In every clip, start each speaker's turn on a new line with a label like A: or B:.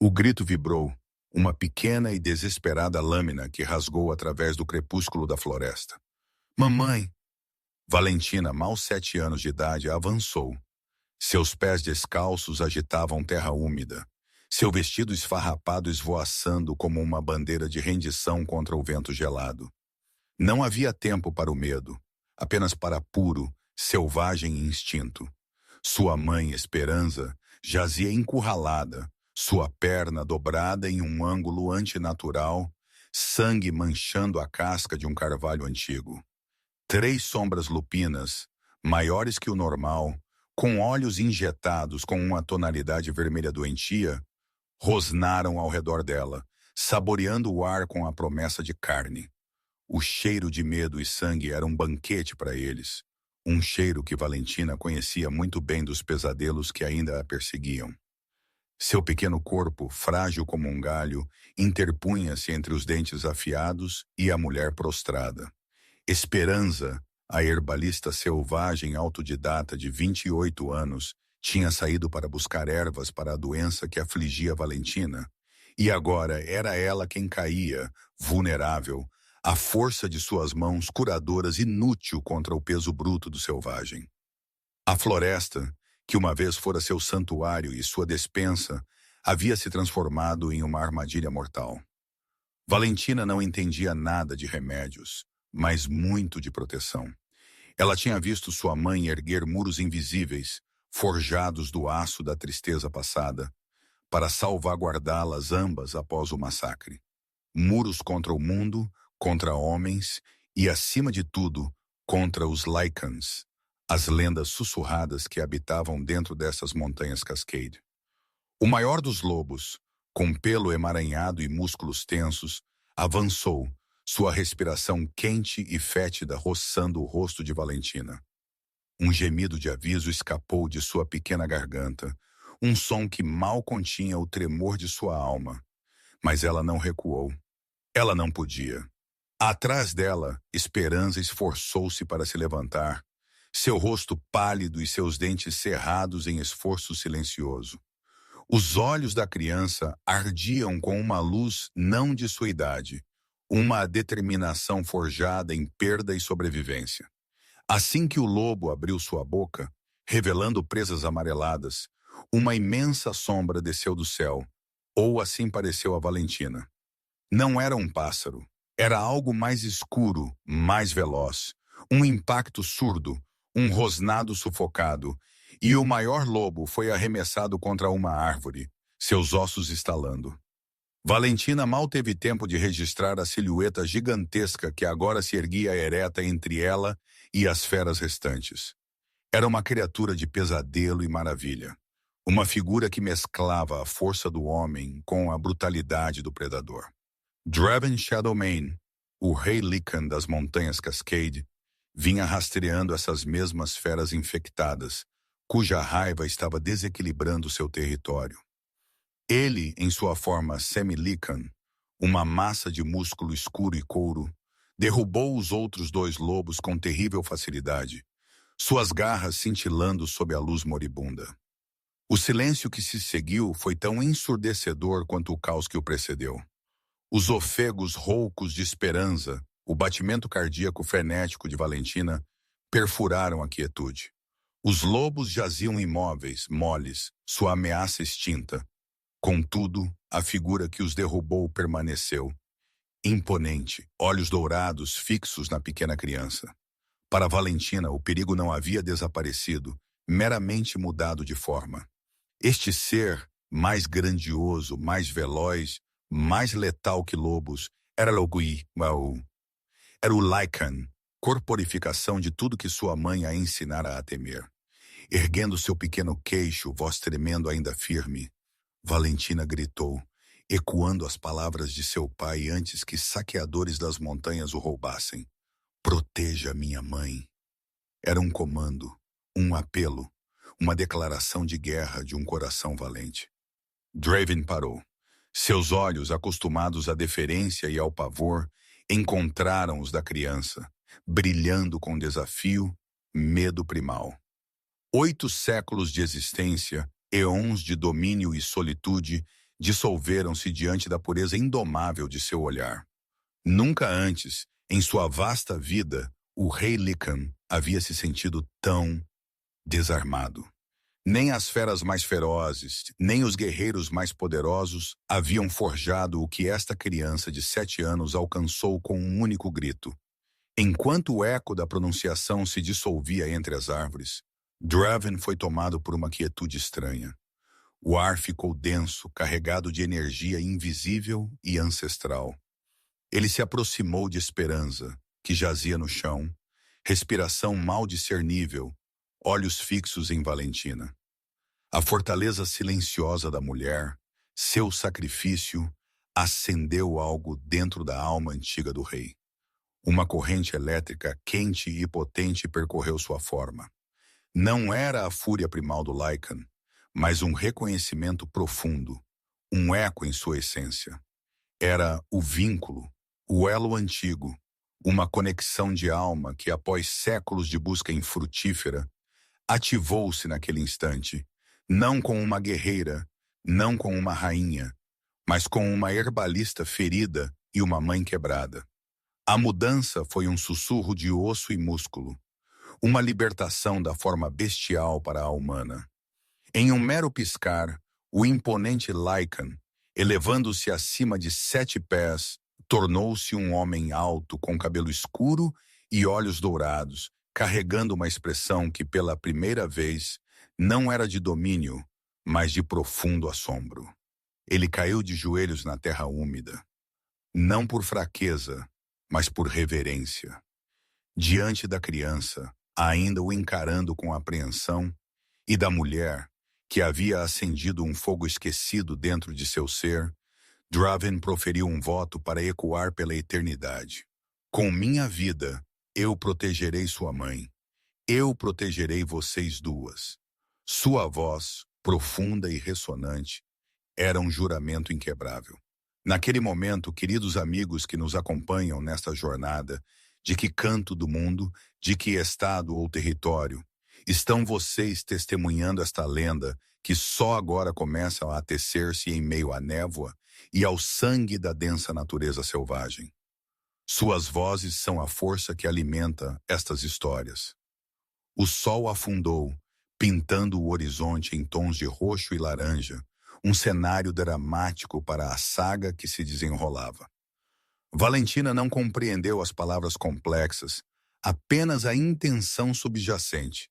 A: O grito vibrou, uma pequena e desesperada lâmina que rasgou através do crepúsculo da floresta. Mamãe! Valentina, mal 7 anos de idade, avançou. Seus pés descalços agitavam terra úmida. Seu vestido esfarrapado esvoaçando como uma bandeira de rendição contra o vento gelado. Não havia tempo para o medo, apenas para puro, selvagem instinto. Sua mãe, Esperança, jazia encurralada, sua perna dobrada em um ângulo antinatural, sangue manchando a casca de um carvalho antigo. 3 sombras lupinas, maiores que o normal, com olhos injetados com uma tonalidade vermelha doentia, rosnaram ao redor dela, saboreando o ar com a promessa de carne. O cheiro de medo e sangue era um banquete para eles, um cheiro que Valentina conhecia muito bem dos pesadelos que ainda a perseguiam. Seu pequeno corpo, frágil como um galho, interpunha-se entre os dentes afiados e a mulher prostrada. Esperança, a herbalista selvagem autodidata de 28 anos, tinha saído para buscar ervas para a doença que afligia Valentina, e agora era ela quem caía, vulnerável, à força de suas mãos curadoras inútil contra o peso bruto do selvagem. A floresta, que uma vez fora seu santuário e sua despensa, havia se transformado em uma armadilha mortal. Valentina não entendia nada de remédios, mas muito de proteção. Ela tinha visto sua mãe erguer muros invisíveis, forjados do aço da tristeza passada, para salvaguardá-las ambas após o massacre. Muros contra o mundo, contra homens e, acima de tudo, contra os Lycans, as lendas sussurradas que habitavam dentro dessas montanhas Cascade. O maior dos lobos, com pelo emaranhado e músculos tensos, avançou, sua respiração quente e fétida roçando o rosto de Valentina. Um gemido de aviso escapou de sua pequena garganta, um som que mal continha o tremor de sua alma. Mas ela não recuou. Ela não podia. Atrás dela, Esperança esforçou-se para se levantar, seu rosto pálido e seus dentes cerrados em esforço silencioso. Os olhos da criança ardiam com uma luz não de sua idade, uma determinação forjada em perda e sobrevivência. Assim que o lobo abriu sua boca, revelando presas amareladas, uma imensa sombra desceu do céu, ou assim pareceu a Valentina. Não era um pássaro, era algo mais escuro, mais veloz, um impacto surdo, um rosnado sufocado, e o maior lobo foi arremessado contra uma árvore, seus ossos estalando. Valentina mal teve tempo de registrar a silhueta gigantesca que agora se erguia ereta entre ela e as feras restantes. Era uma criatura de pesadelo e maravilha, uma figura que mesclava a força do homem com a brutalidade do predador. Draven Shadowmane, o rei Lycan das montanhas Cascade, vinha rastreando essas mesmas feras infectadas, cuja raiva estava desequilibrando seu território. Ele, em sua forma semi-Lycan, uma massa de músculo escuro e couro, derrubou os outros 2 lobos com terrível facilidade, suas garras cintilando sob a luz moribunda. O silêncio que se seguiu foi tão ensurdecedor quanto o caos que o precedeu. Os ofegos roucos de Esperança, o batimento cardíaco frenético de Valentina, perfuraram a quietude. Os lobos jaziam imóveis, moles, sua ameaça extinta. Contudo, a figura que os derrubou permaneceu, imponente, olhos dourados fixos na pequena criança. Para Valentina, o perigo não havia desaparecido, meramente mudado de forma. Este ser, mais grandioso, mais veloz, mais letal que lobos, era o Lycan, corporificação de tudo que sua mãe a ensinara a temer. Erguendo seu pequeno queixo, voz tremendo ainda firme, Valentina gritou, ecoando as palavras de seu pai antes que saqueadores das montanhas o roubassem. Proteja minha mãe. Era um comando, um apelo, uma declaração de guerra de um coração valente. Draven parou. Seus olhos, acostumados à deferência e ao pavor, encontraram os da criança, brilhando com desafio, medo primal. 8 séculos de existência, eons de domínio e solitude, dissolveram-se diante da pureza indomável de seu olhar. Nunca antes, em sua vasta vida, o rei Lycan havia se sentido tão desarmado. Nem as feras mais ferozes, nem os guerreiros mais poderosos haviam forjado o que esta criança de 7 anos alcançou com um único grito. Enquanto o eco da pronunciação se dissolvia entre as árvores, Draven foi tomado por uma quietude estranha. O ar ficou denso, carregado de energia invisível e ancestral. Ele se aproximou de Esperança, que jazia no chão, respiração mal discernível, olhos fixos em Valentina. A fortaleza silenciosa da mulher, seu sacrifício, acendeu algo dentro da alma antiga do rei. Uma corrente elétrica quente e potente percorreu sua forma. Não era a fúria primal do Lycan, mas um reconhecimento profundo, um eco em sua essência. Era o vínculo, o elo antigo, uma conexão de alma que, após séculos de busca infrutífera, ativou-se naquele instante, não com uma guerreira, não com uma rainha, mas com uma herbalista ferida e uma mãe quebrada. A mudança foi um sussurro de osso e músculo, uma libertação da forma bestial para a humana. Em um mero piscar, o imponente Lycan, elevando-se acima de 7 pés, tornou-se um homem alto com cabelo escuro e olhos dourados, carregando uma expressão que pela primeira vez não era de domínio, mas de profundo assombro. Ele caiu de joelhos na terra úmida, não por fraqueza, mas por reverência. Diante da criança, ainda o encarando com apreensão, e da mulher, que havia acendido um fogo esquecido dentro de seu ser, Draven proferiu um voto para ecoar pela eternidade. Com minha vida, eu protegerei sua mãe. Eu protegerei vocês duas. Sua voz, profunda e ressonante, era um juramento inquebrável. Naquele momento, queridos amigos que nos acompanham nesta jornada, de que canto do mundo, de que estado ou território, estão vocês testemunhando esta lenda que só agora começa a tecer-se em meio à névoa e ao sangue da densa natureza selvagem. Suas vozes são a força que alimenta estas histórias. O sol afundou, pintando o horizonte em tons de roxo e laranja, um cenário dramático para a saga que se desenrolava. Valentina não compreendeu as palavras complexas, apenas a intenção subjacente.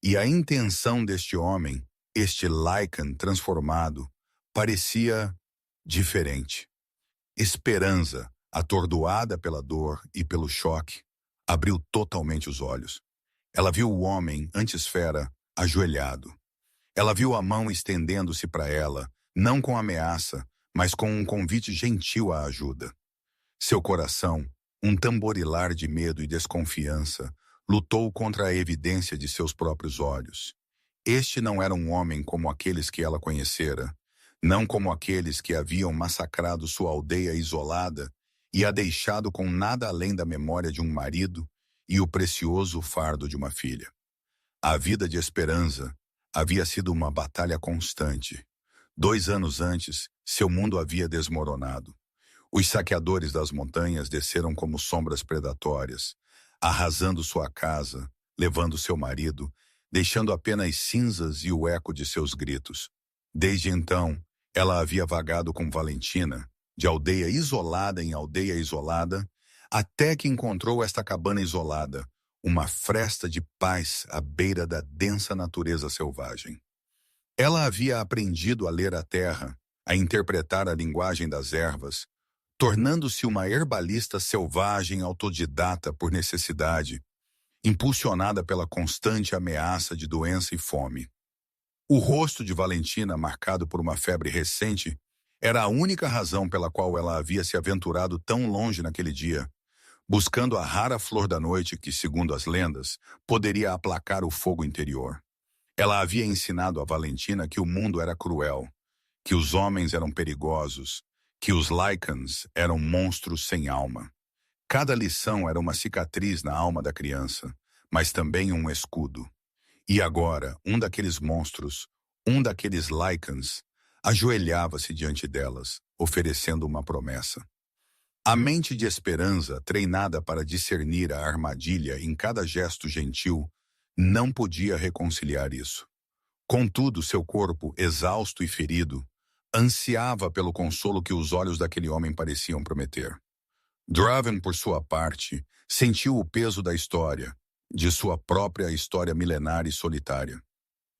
A: E a intenção deste homem, este Lycan transformado, parecia diferente. Esperança, atordoada pela dor e pelo choque, abriu totalmente os olhos. Ela viu o homem, antes fera, ajoelhado. Ela viu a mão estendendo-se para ela, não com ameaça, mas com um convite gentil à ajuda. Seu coração, um tamborilar de medo e desconfiança, lutou contra a evidência de seus próprios olhos. Este não era um homem como aqueles que ela conhecera, não como aqueles que haviam massacrado sua aldeia isolada e a deixado com nada além da memória de um marido e o precioso fardo de uma filha. A vida de Esperança havia sido uma batalha constante. 2 anos antes, seu mundo havia desmoronado. Os saqueadores das montanhas desceram como sombras predatórias, arrasando sua casa, levando seu marido, deixando apenas cinzas e o eco de seus gritos. Desde então, ela havia vagado com Valentina, de aldeia isolada em aldeia isolada, até que encontrou esta cabana isolada, uma fresta de paz à beira da densa natureza selvagem. Ela havia aprendido a ler a terra, a interpretar a linguagem das ervas, tornando-se uma herbalista selvagem autodidata por necessidade, impulsionada pela constante ameaça de doença e fome. O rosto de Valentina, marcado por uma febre recente, era a única razão pela qual ela havia se aventurado tão longe naquele dia, buscando a rara flor da noite que, segundo as lendas, poderia aplacar o fogo interior. Ela havia ensinado a Valentina que o mundo era cruel, que os homens eram perigosos, que os Lycans eram monstros sem alma. Cada lição era uma cicatriz na alma da criança, mas também um escudo. E agora, um daqueles monstros, um daqueles Lycans, Ajoelhava-se diante delas, oferecendo uma promessa. A mente de Esperança, treinada para discernir a armadilha em cada gesto gentil, não podia reconciliar isso. Contudo, seu corpo, exausto e ferido, ansiava pelo consolo que os olhos daquele homem pareciam prometer. Draven, por sua parte, sentiu o peso da história, de sua própria história milenar e solitária.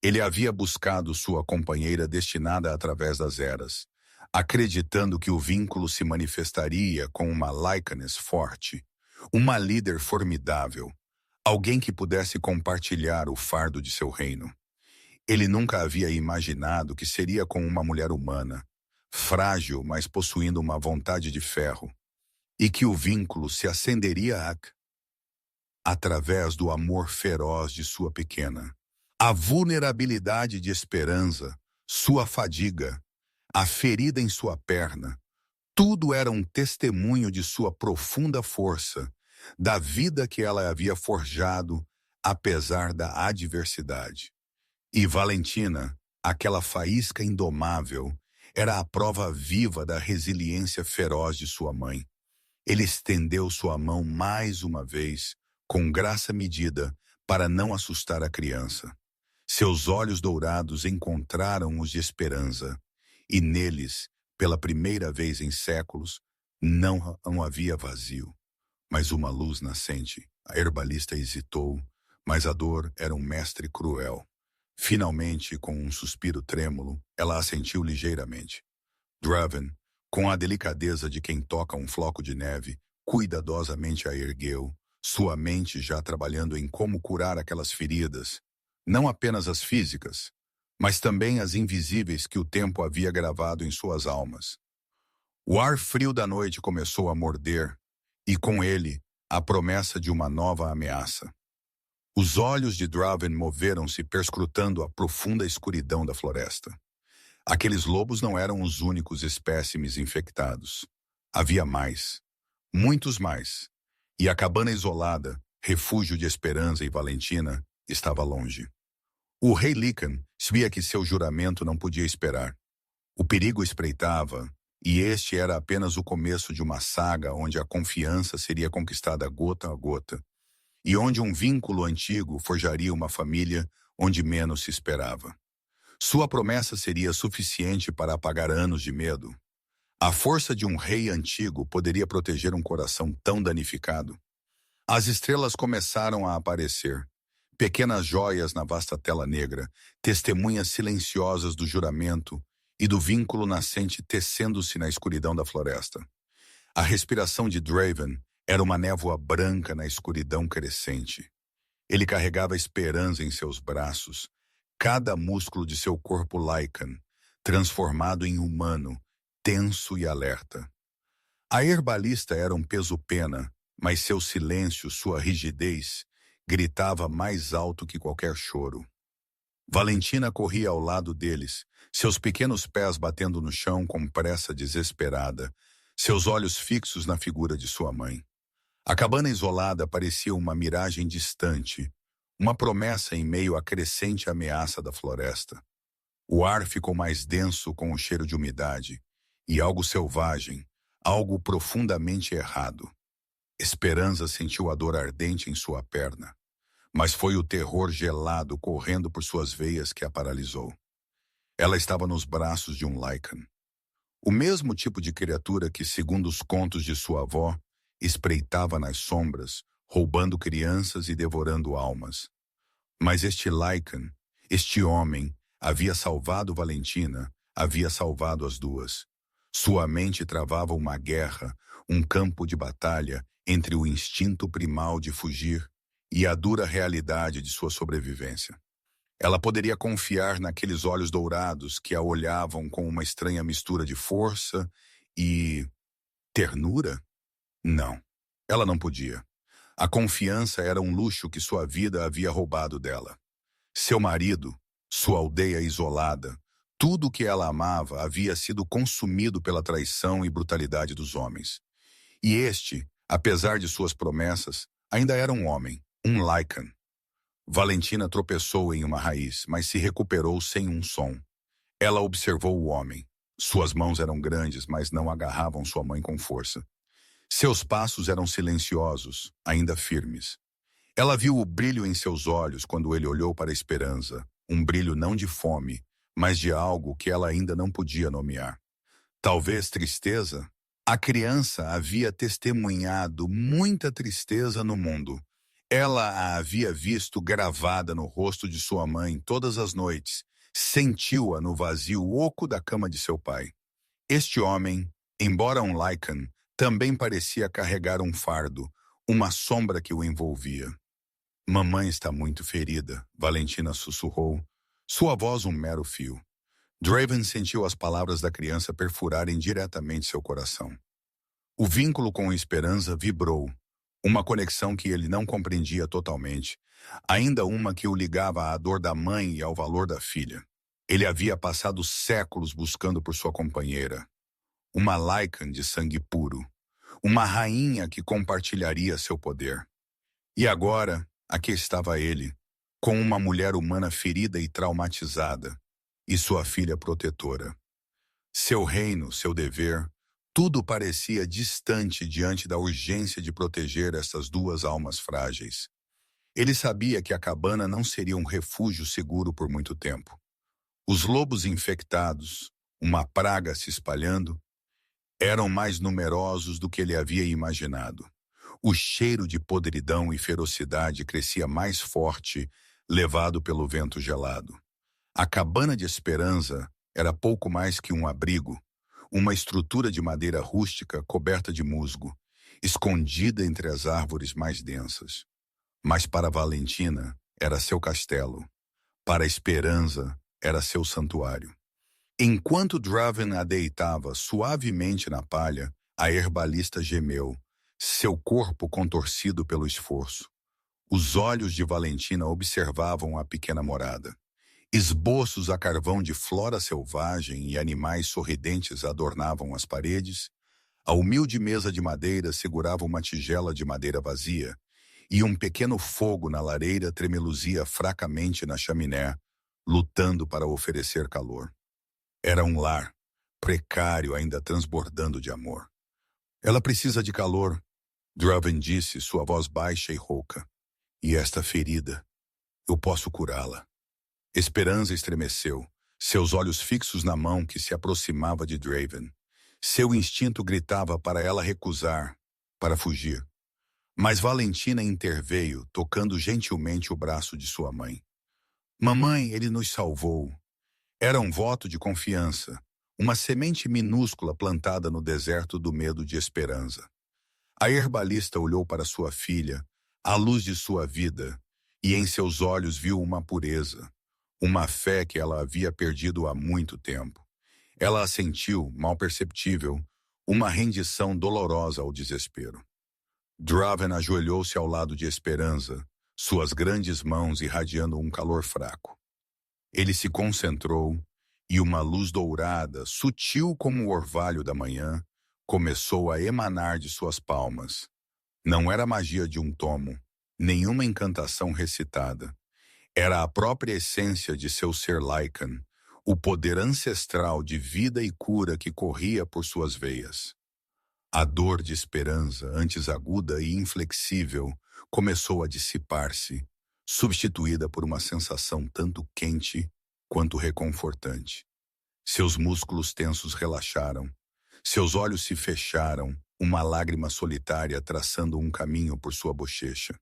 A: Ele havia buscado sua companheira destinada através das eras, acreditando que o vínculo se manifestaria com uma Lycanes forte, uma líder formidável, alguém que pudesse compartilhar o fardo de seu reino. Ele nunca havia imaginado que seria com uma mulher humana, frágil, mas possuindo uma vontade de ferro, e que o vínculo se acenderia através do amor feroz de sua pequena. A vulnerabilidade de Esperança, sua fadiga, a ferida em sua perna, tudo era um testemunho de sua profunda força, da vida que ela havia forjado, apesar da adversidade. E Valentina, aquela faísca indomável, era a prova viva da resiliência feroz de sua mãe. Ele estendeu sua mão mais uma vez, com graça medida, para não assustar a criança. Seus olhos dourados encontraram os de Esperança, e neles, pela primeira vez em séculos, não havia vazio, mas uma luz nascente. A herbalista hesitou, mas a dor era um mestre cruel. Finalmente, com um suspiro trêmulo, ela assentiu ligeiramente. Draven, com a delicadeza de quem toca um floco de neve, cuidadosamente a ergueu, sua mente já trabalhando em como curar aquelas feridas, não apenas as físicas, mas também as invisíveis que o tempo havia gravado em suas almas. O ar frio da noite começou a morder, e com ele, a promessa de uma nova ameaça. Os olhos de Draven moveram-se perscrutando a profunda escuridão da floresta. Aqueles lobos não eram os únicos espécimes infectados. Havia mais, muitos mais, e a cabana isolada, refúgio de Esperança e Valentina, estava longe. O rei Lycan sabia que seu juramento não podia esperar. O perigo espreitava, e este era apenas o começo de uma saga onde a confiança seria conquistada gota a gota, e onde um vínculo antigo forjaria uma família onde menos se esperava. Sua promessa seria suficiente para apagar anos de medo. A força de um rei antigo poderia proteger um coração tão danificado. As estrelas começaram a aparecer, pequenas joias na vasta tela negra, testemunhas silenciosas do juramento e do vínculo nascente tecendo-se na escuridão da floresta. A respiração de Draven era uma névoa branca na escuridão crescente. Ele carregava esperança em seus braços, cada músculo de seu corpo Lycan, transformado em humano, tenso e alerta. A herbalista era um peso-pena, mas seu silêncio, sua rigidez, gritava mais alto que qualquer choro. Valentina corria ao lado deles, seus pequenos pés batendo no chão com pressa desesperada, seus olhos fixos na figura de sua mãe. A cabana isolada parecia uma miragem distante, uma promessa em meio à crescente ameaça da floresta. O ar ficou mais denso com o cheiro de umidade, e algo selvagem, algo profundamente errado. Esperança sentiu a dor ardente em sua perna, mas foi o terror gelado correndo por suas veias que a paralisou. Ela estava nos braços de um Lycan. O mesmo tipo de criatura que, segundo os contos de sua avó, espreitava nas sombras, roubando crianças e devorando almas. Mas este Lycan, este homem, havia salvado Valentina, havia salvado as duas. Sua mente travava uma guerra, um campo de batalha entre o instinto primal de fugir e a dura realidade de sua sobrevivência. Ela poderia confiar naqueles olhos dourados que a olhavam com uma estranha mistura de força e ternura? Não, ela não podia. A confiança era um luxo que sua vida havia roubado dela. Seu marido, sua aldeia isolada, tudo o que ela amava havia sido consumido pela traição e brutalidade dos homens. E este, apesar de suas promessas, ainda era um homem, um Lycan. Valentina tropeçou em uma raiz, mas se recuperou sem um som. Ela observou o homem. Suas mãos eram grandes, mas não agarravam sua mãe com força. Seus passos eram silenciosos, ainda firmes. Ela viu o brilho em seus olhos quando ele olhou para a Esperança, um brilho não de fome, mas de algo que ela ainda não podia nomear. Talvez tristeza? A criança havia testemunhado muita tristeza no mundo. Ela a havia visto gravada no rosto de sua mãe todas as noites. Sentiu-a no vazio oco da cama de seu pai. Este homem, embora um Lycan, também parecia carregar um fardo, uma sombra que o envolvia. Mamãe está muito ferida, Valentina sussurrou. Sua voz um mero fio. Draven sentiu as palavras da criança perfurarem diretamente seu coração. O vínculo com Esperança vibrou, uma conexão que ele não compreendia totalmente, ainda uma que o ligava à dor da mãe e ao valor da filha. Ele havia passado séculos buscando por sua companheira, uma Lycan de sangue puro, uma rainha que compartilharia seu poder. E agora, aqui estava ele, com uma mulher humana ferida e traumatizada, e sua filha protetora. Seu reino, seu dever, tudo parecia distante diante da urgência de proteger essas duas almas frágeis. Ele sabia que a cabana não seria um refúgio seguro por muito tempo. Os lobos infectados, uma praga se espalhando, eram mais numerosos do que ele havia imaginado. O cheiro de podridão e ferocidade crescia mais forte, levado pelo vento gelado. A cabana de Esperança era pouco mais que um abrigo, uma estrutura de madeira rústica coberta de musgo, escondida entre as árvores mais densas. Mas para Valentina era seu castelo, para Esperança era seu santuário. Enquanto Draven a deitava suavemente na palha, a herbalista gemeu, seu corpo contorcido pelo esforço. Os olhos de Valentina observavam a pequena morada. Esboços a carvão de flora selvagem e animais sorridentes adornavam as paredes. A humilde mesa de madeira segurava uma tigela de madeira vazia, e um pequeno fogo na lareira tremeluzia fracamente na chaminé, lutando para oferecer calor. Era um lar, precário, ainda transbordando de amor. Ela precisa de calor, Draven disse, sua voz baixa e rouca. E esta ferida, eu posso curá-la. Esperança estremeceu, seus olhos fixos na mão que se aproximava de Draven. Seu instinto gritava para ela recusar, para fugir. Mas Valentina interveio, tocando gentilmente o braço de sua mãe. Mamãe, ele nos salvou. Era um voto de confiança, uma semente minúscula plantada no deserto do medo de Esperança. A herbalista olhou para sua filha, a luz de sua vida, e em seus olhos viu uma pureza, uma fé que ela havia perdido há muito tempo. Ela a sentiu, mal perceptível, uma rendição dolorosa ao desespero. Draven ajoelhou-se ao lado de Esperança, suas grandes mãos irradiando um calor fraco. Ele se concentrou e uma luz dourada, sutil como o orvalho da manhã, começou a emanar de suas palmas. Não era magia de um tomo, nenhuma encantação recitada. Era a própria essência de seu ser Lycan, o poder ancestral de vida e cura que corria por suas veias. A dor de Esperança, antes aguda e inflexível, começou a dissipar-se, substituída por uma sensação tanto quente quanto reconfortante. Seus músculos tensos relaxaram, seus olhos se fecharam, uma lágrima solitária traçando um caminho por sua bochecha.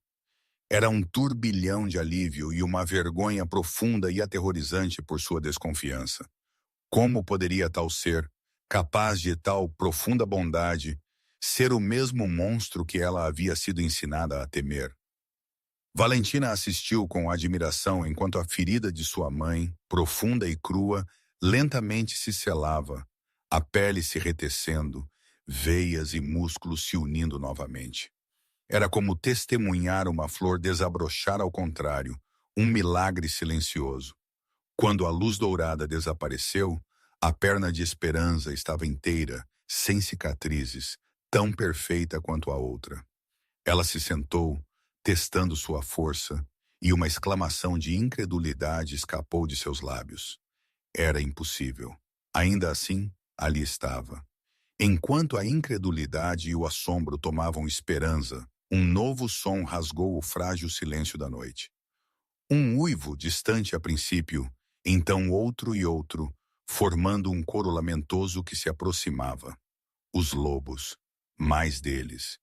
A: Era um turbilhão de alívio e uma vergonha profunda e aterrorizante por sua desconfiança. Como poderia tal ser, capaz de tal profunda bondade, ser o mesmo monstro que ela havia sido ensinada a temer? Valentina assistiu com admiração enquanto a ferida de sua mãe, profunda e crua, lentamente se selava, a pele se retecendo, veias e músculos se unindo novamente. Era como testemunhar uma flor desabrochar ao contrário, um milagre silencioso. Quando a luz dourada desapareceu, a perna de Esperança estava inteira, sem cicatrizes, tão perfeita quanto a outra. Ela se sentou, testando sua força, e uma exclamação de incredulidade escapou de seus lábios. Era impossível. Ainda assim, ali estava. Enquanto a incredulidade e o assombro tomavam esperança, um novo som rasgou o frágil silêncio da noite. Um uivo distante a princípio, então outro e outro, formando um coro lamentoso que se aproximava. Os lobos. Mais deles.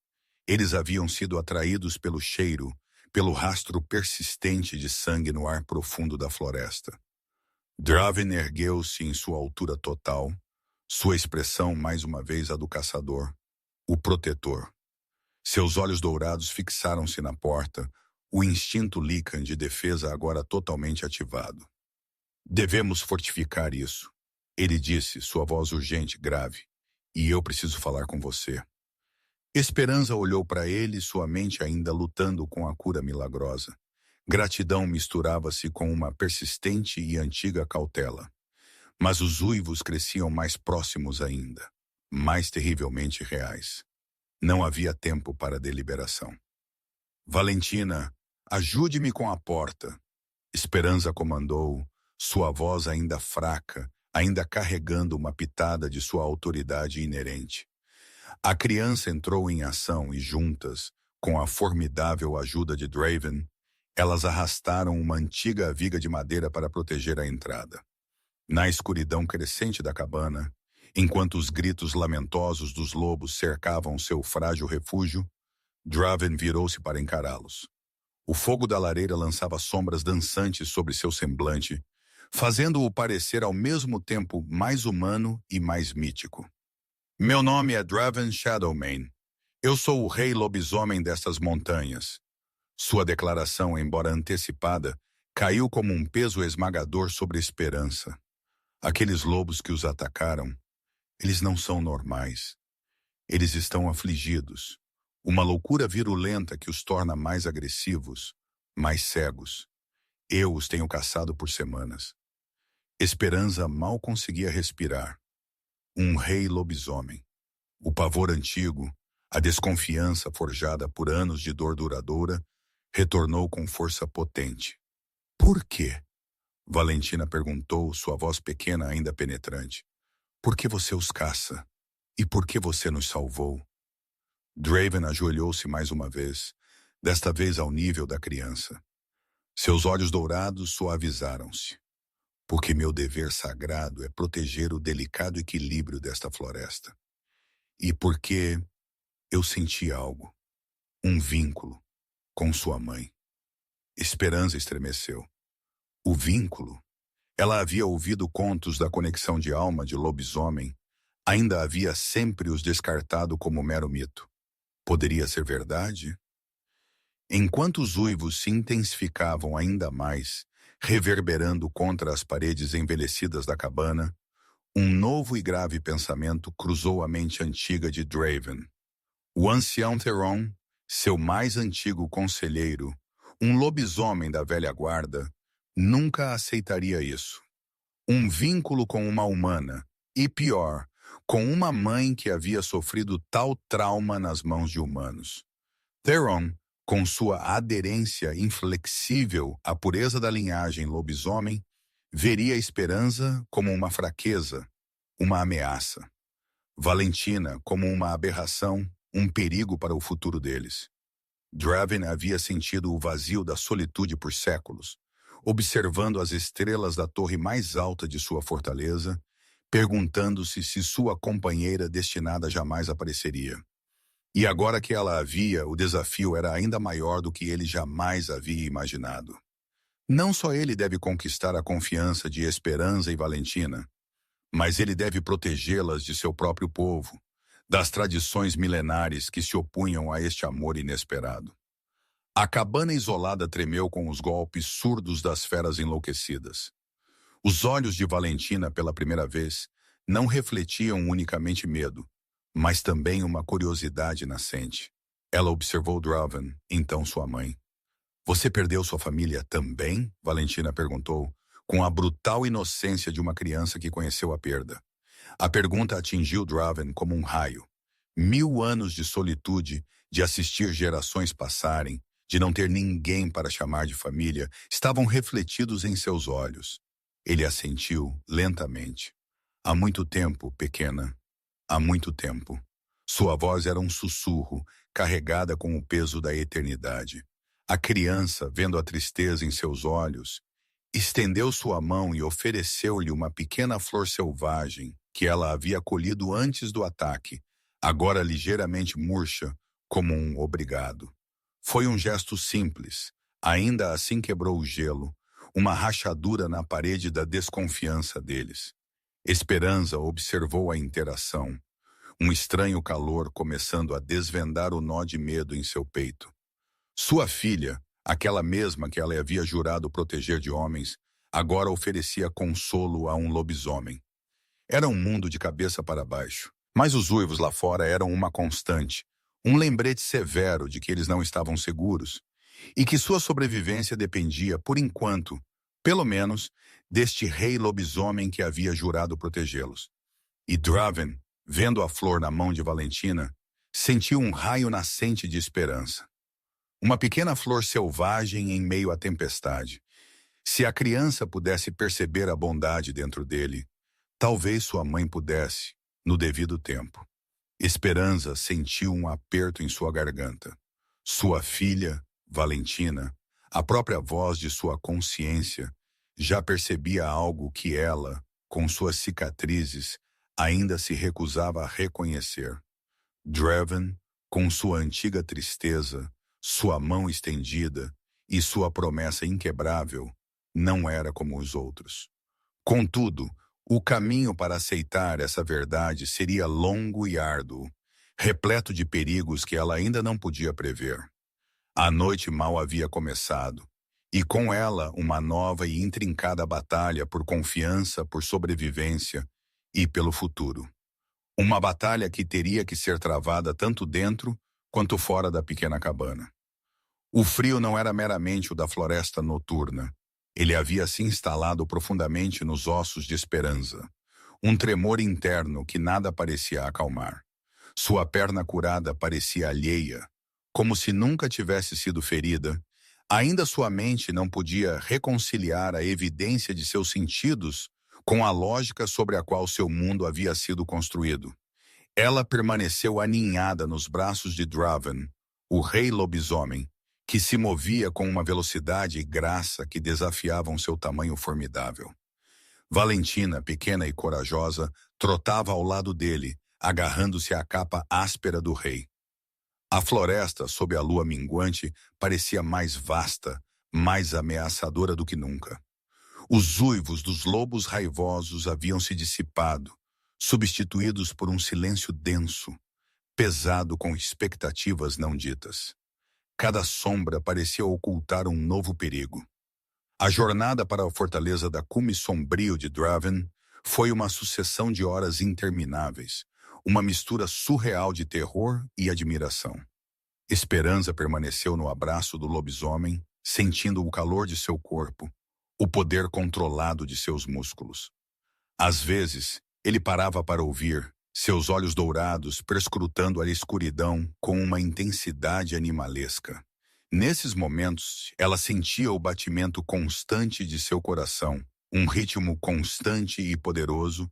A: Eles haviam sido atraídos pelo cheiro, pelo rastro persistente de sangue no ar profundo da floresta. Draven ergueu-se em sua altura total, sua expressão mais uma vez a do caçador, o protetor. Seus olhos dourados fixaram-se na porta, o instinto Lycan de defesa agora totalmente ativado. Devemos fortificar isso, ele disse, sua voz urgente, grave. E eu preciso falar com você. Esperança olhou para ele, sua mente ainda lutando com a cura milagrosa. Gratidão misturava-se com uma persistente e antiga cautela. Mas os uivos cresciam mais próximos ainda, mais terrivelmente reais. Não havia tempo para deliberação. Valentina, ajude-me com a porta. Esperança comandou, sua voz ainda fraca, ainda carregando uma pitada de sua autoridade inerente. A criança entrou em ação e juntas, com a formidável ajuda de Draven, elas arrastaram uma antiga viga de madeira para proteger a entrada. Na escuridão crescente da cabana, enquanto os gritos lamentosos dos lobos cercavam seu frágil refúgio, Draven virou-se para encará-los. O fogo da lareira lançava sombras dançantes sobre seu semblante, fazendo-o parecer ao mesmo tempo mais humano e mais mítico. Meu nome é Draven Shadowmane. Eu sou o rei lobisomem destas montanhas. Sua declaração, embora antecipada, caiu como um peso esmagador sobre a esperança. Aqueles lobos que os atacaram, eles não são normais. Eles estão afligidos. Uma loucura virulenta que os torna mais agressivos, mais cegos. Eu os tenho caçado por semanas. Esperança mal conseguia respirar. Um rei lobisomem. O pavor antigo, a desconfiança forjada por anos de dor duradoura, retornou com força potente. Por quê? Valentina perguntou, sua voz pequena ainda penetrante. Por que você os caça? E por que você nos salvou? Draven ajoelhou-se mais uma vez, desta vez ao nível da criança. Seus olhos dourados suavizaram-se. Porque meu dever sagrado é proteger o delicado equilíbrio desta floresta. E porque eu senti algo, um vínculo, com sua mãe. Esperança estremeceu. O vínculo? Ela havia ouvido contos da conexão de alma de lobisomem, ainda havia sempre os descartado como mero mito. Poderia ser verdade? Enquanto os uivos se intensificavam ainda mais, reverberando contra as paredes envelhecidas da cabana, um novo e grave pensamento cruzou a mente antiga de Draven. O ancião Theron, seu mais antigo conselheiro, um lobisomem da velha guarda, nunca aceitaria isso. Um vínculo com uma humana, e pior, com uma mãe que havia sofrido tal trauma nas mãos de humanos. Theron, com sua aderência inflexível à pureza da linhagem lobisomem, veria a esperança como uma fraqueza, uma ameaça. Valentina como uma aberração, um perigo para o futuro deles. Draven havia sentido o vazio da solitude por séculos, observando as estrelas da torre mais alta de sua fortaleza, perguntando-se se sua companheira destinada jamais apareceria. E agora que ela havia, o desafio era ainda maior do que ele jamais havia imaginado. Não só ele deve conquistar a confiança de Esperança e Valentina, mas ele deve protegê-las de seu próprio povo, das tradições milenares que se opunham a este amor inesperado. A cabana isolada tremeu com os golpes surdos das feras enlouquecidas. Os olhos de Valentina, pela primeira vez, não refletiam unicamente medo, mas também uma curiosidade nascente. Ela observou Draven, então sua mãe. Você perdeu sua família também? Valentina perguntou, com a brutal inocência de uma criança que conheceu a perda. A pergunta atingiu Draven como um raio. 1000 anos de solitude, de assistir gerações passarem, de não ter ninguém para chamar de família, estavam refletidos em seus olhos. Ele assentiu lentamente. Há muito tempo, pequena. Há muito tempo. Sua voz era um sussurro, carregada com o peso da eternidade. A criança, vendo a tristeza em seus olhos, estendeu sua mão e ofereceu-lhe uma pequena flor selvagem que ela havia colhido antes do ataque, agora ligeiramente murcha, como um obrigado. Foi um gesto simples, ainda assim quebrou o gelo, uma rachadura na parede da desconfiança deles. Esperança observou a interação, um estranho calor começando a desvendar o nó de medo em seu peito. Sua filha, aquela mesma que ela havia jurado proteger de homens, agora oferecia consolo a um lobisomem. Era um mundo de cabeça para baixo, mas os uivos lá fora eram uma constante, um lembrete severo de que eles não estavam seguros e que sua sobrevivência dependia, por enquanto, pelo menos, deste rei lobisomem que havia jurado protegê-los. E Draven, vendo a flor na mão de Valentina, sentiu um raio nascente de esperança. Uma pequena flor selvagem em meio à tempestade. Se a criança pudesse perceber a bondade dentro dele, talvez sua mãe pudesse, no devido tempo. Esperança sentiu um aperto em sua garganta. Sua filha, Valentina, a própria voz de sua consciência, já percebia algo que ela, com suas cicatrizes, ainda se recusava a reconhecer. Draven, com sua antiga tristeza, sua mão estendida e sua promessa inquebrável, não era como os outros. Contudo, o caminho para aceitar essa verdade seria longo e árduo, repleto de perigos que ela ainda não podia prever. A noite mal havia começado, e com ela uma nova e intrincada batalha por confiança, por sobrevivência e pelo futuro. Uma batalha que teria que ser travada tanto dentro quanto fora da pequena cabana. O frio não era meramente o da floresta noturna. Ele havia se instalado profundamente nos ossos de Esperança. Um tremor interno que nada parecia acalmar. Sua perna curada parecia alheia, como se nunca tivesse sido ferida. Ainda sua mente não podia reconciliar a evidência de seus sentidos com a lógica sobre a qual seu mundo havia sido construído. Ela permaneceu aninhada nos braços de Draven, o rei lobisomem, que se movia com uma velocidade e graça que desafiavam seu tamanho formidável. Valentina, pequena e corajosa, trotava ao lado dele, agarrando-se à capa áspera do rei. A floresta, sob a lua minguante, parecia mais vasta, mais ameaçadora do que nunca. Os uivos dos lobos raivosos haviam se dissipado, substituídos por um silêncio denso, pesado com expectativas não ditas. Cada sombra parecia ocultar um novo perigo. A jornada para a fortaleza da cume sombrio de Draven foi uma sucessão de horas intermináveis, uma mistura surreal de terror e admiração. Esperança permaneceu no abraço do lobisomem, sentindo o calor de seu corpo, o poder controlado de seus músculos. Às vezes, ele parava para ouvir, seus olhos dourados perscrutando a escuridão com uma intensidade animalesca. Nesses momentos, ela sentia o batimento constante de seu coração, um ritmo constante e poderoso,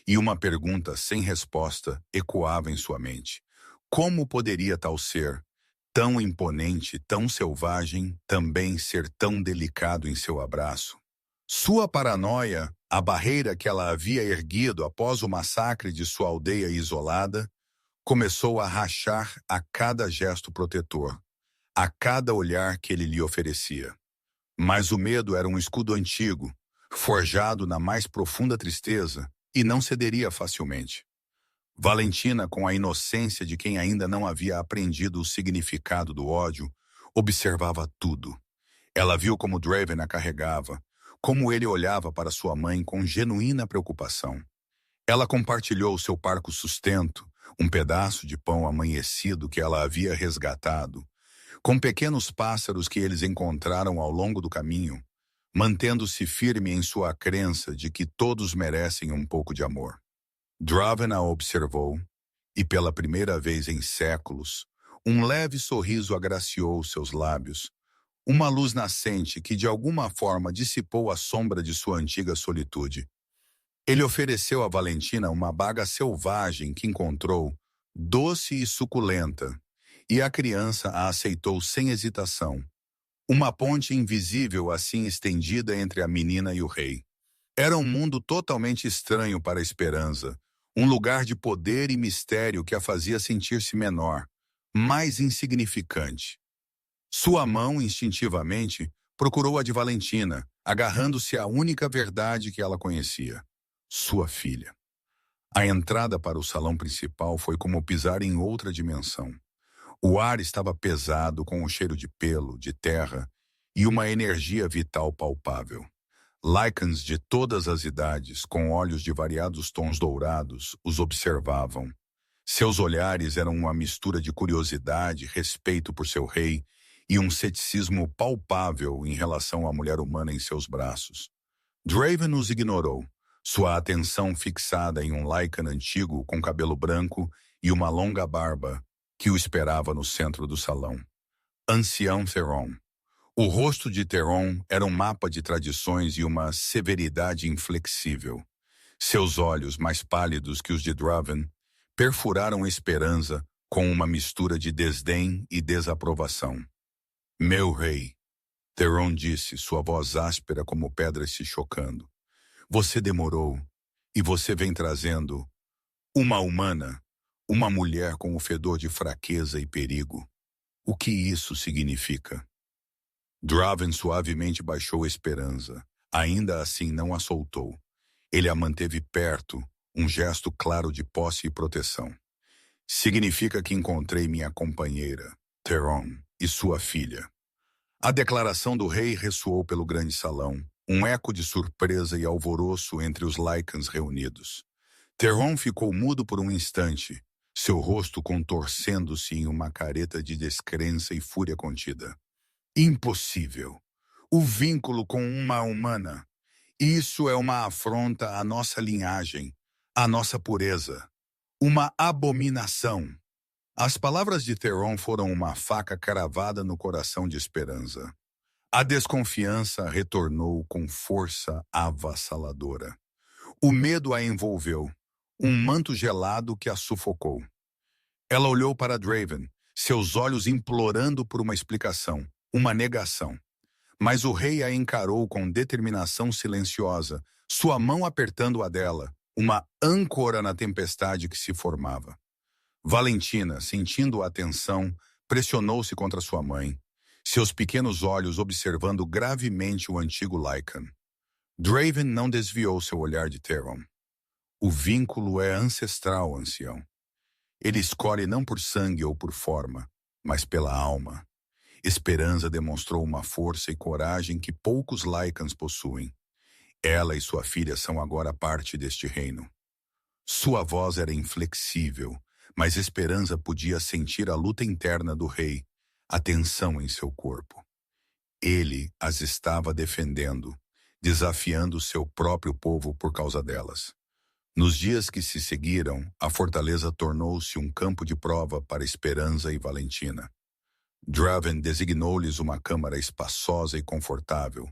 A: e uma pergunta sem resposta ecoava em sua mente. Como poderia tal ser, tão imponente, tão selvagem, também ser tão delicado em seu abraço? Sua paranoia, a barreira que ela havia erguido após o massacre de sua aldeia isolada, começou a rachar a cada gesto protetor, a cada olhar que ele lhe oferecia. Mas o medo era um escudo antigo, forjado na mais profunda tristeza, e não cederia facilmente. Valentina, com a inocência de quem ainda não havia aprendido o significado do ódio, observava tudo. Ela viu como Draven a carregava, como ele olhava para sua mãe com genuína preocupação. Ela compartilhou seu parco sustento, um pedaço de pão amanhecido que ela havia resgatado, com pequenos pássaros que eles encontraram ao longo do caminho, mantendo-se firme em sua crença de que todos merecem um pouco de amor. Draven a observou, e pela primeira vez em séculos, um leve sorriso agraciou seus lábios, uma luz nascente que de alguma forma dissipou a sombra de sua antiga solitude. Ele ofereceu a Valentina uma baga selvagem que encontrou, doce e suculenta, e a criança a aceitou sem hesitação. Uma ponte invisível assim estendida entre a menina e o rei. Era um mundo totalmente estranho para a Esperança, um lugar de poder e mistério que a fazia sentir-se menor, mais insignificante. Sua mão, instintivamente, procurou a de Valentina, agarrando-se à única verdade que ela conhecia: sua filha. A entrada para o salão principal foi como pisar em outra dimensão. O ar estava pesado, com um cheiro de pelo, de terra e uma energia vital palpável. Lycans de todas as idades, com olhos de variados tons dourados, os observavam. Seus olhares eram uma mistura de curiosidade, respeito por seu rei e um ceticismo palpável em relação à mulher humana em seus braços. Draven os ignorou, sua atenção fixada em um Lycan antigo com cabelo branco e uma longa barba que o esperava no centro do salão. Ancião Theron. O rosto de Theron era um mapa de tradições e uma severidade inflexível. Seus olhos, mais pálidos que os de Draven, perfuraram a esperança com uma mistura de desdém e desaprovação. Meu rei, Theron disse, sua voz áspera como pedras se chocando. Você demorou, e você vem trazendo uma humana, uma mulher com o fedor de fraqueza e perigo. O que isso significa? Draven suavemente baixou a esperança. Ainda assim não a soltou. Ele a manteve perto, um gesto claro de posse e proteção. Significa que encontrei minha companheira, Theron, e sua filha. A declaração do rei ressoou pelo grande salão, um eco de surpresa e alvoroço entre os Lycans reunidos. Theron ficou mudo por um instante, seu rosto contorcendo-se em uma careta de descrença e fúria contida. Impossível. O vínculo com uma humana. Isso é uma afronta à nossa linhagem, à nossa pureza. Uma abominação. As palavras de Theron foram uma faca cravada no coração de Esperança. A desconfiança retornou com força avassaladora. O medo a envolveu, um manto gelado que a sufocou. Ela olhou para Draven, seus olhos implorando por uma explicação, uma negação. Mas o rei a encarou com determinação silenciosa, sua mão apertando a dela, uma âncora na tempestade que se formava. Valentina, sentindo a tensão, pressionou-se contra sua mãe, seus pequenos olhos observando gravemente o antigo Lycan. Draven não desviou seu olhar de Theron. O vínculo é ancestral, ancião. Ele escolhe não por sangue ou por forma, mas pela alma. Esperança demonstrou uma força e coragem que poucos Lycans possuem. Ela e sua filha são agora parte deste reino. Sua voz era inflexível, mas Esperança podia sentir a luta interna do rei, a tensão em seu corpo. Ele as estava defendendo, desafiando seu próprio povo por causa delas. Nos dias que se seguiram, a fortaleza tornou-se um campo de prova para Esperança e Valentina. Draven designou-lhes uma câmara espaçosa e confortável,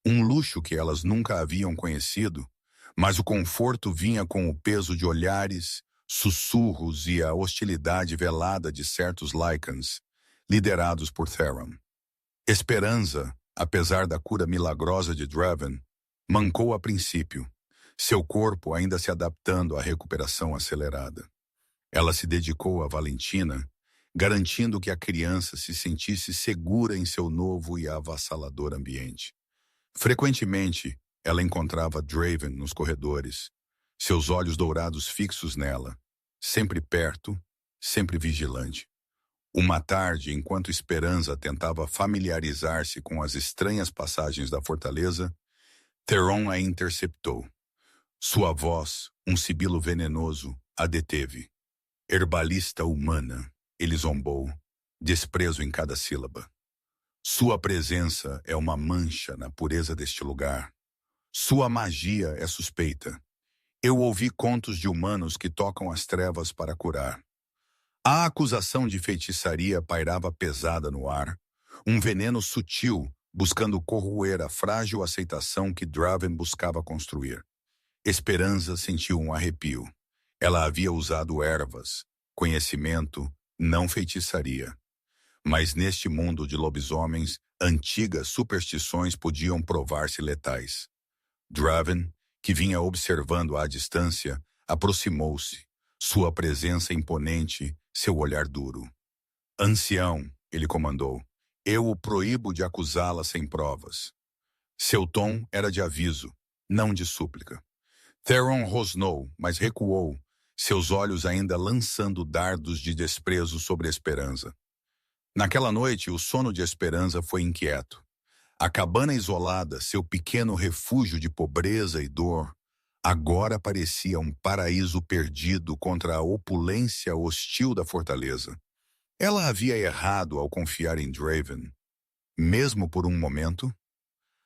A: um luxo que elas nunca haviam conhecido, mas o conforto vinha com o peso de olhares, sussurros e a hostilidade velada de certos Lycans, liderados por Theron. Esperança, apesar da cura milagrosa de Draven, mancou a princípio, seu corpo ainda se adaptando à recuperação acelerada. Ela se dedicou a Valentina, garantindo que a criança se sentisse segura em seu novo e avassalador ambiente. Frequentemente, ela encontrava Draven nos corredores, seus olhos dourados fixos nela, sempre perto, sempre vigilante. Uma tarde, enquanto Esperança tentava familiarizar-se com as estranhas passagens da fortaleza, Theron a interceptou. Sua voz, um sibilo venenoso, a deteve. Herbalista humana, ele zombou, desprezo em cada sílaba. Sua presença é uma mancha na pureza deste lugar. Sua magia é suspeita. Eu ouvi contos de humanos que tocam as trevas para curar. A acusação de feitiçaria pairava pesada no ar, Um veneno sutil, buscando corroer a frágil aceitação que Draven buscava construir. Esperança sentiu um arrepio. Ela havia usado ervas, conhecimento, não feitiçaria. Mas neste mundo de lobisomens, antigas superstições podiam provar-se letais. Draven, que vinha observando à distância, aproximou-se, sua presença imponente, seu olhar duro. Ancião, ele comandou, eu o proíbo de acusá-la sem provas. Seu tom era de aviso, não de súplica. Theron rosnou, mas recuou, seus olhos ainda lançando dardos de desprezo sobre Esperança. Naquela noite, o sono de Esperança foi inquieto. A cabana isolada, seu pequeno refúgio de pobreza e dor, agora parecia um paraíso perdido contra a opulência hostil da fortaleza. Ela havia errado ao confiar em Draven, mesmo por um momento.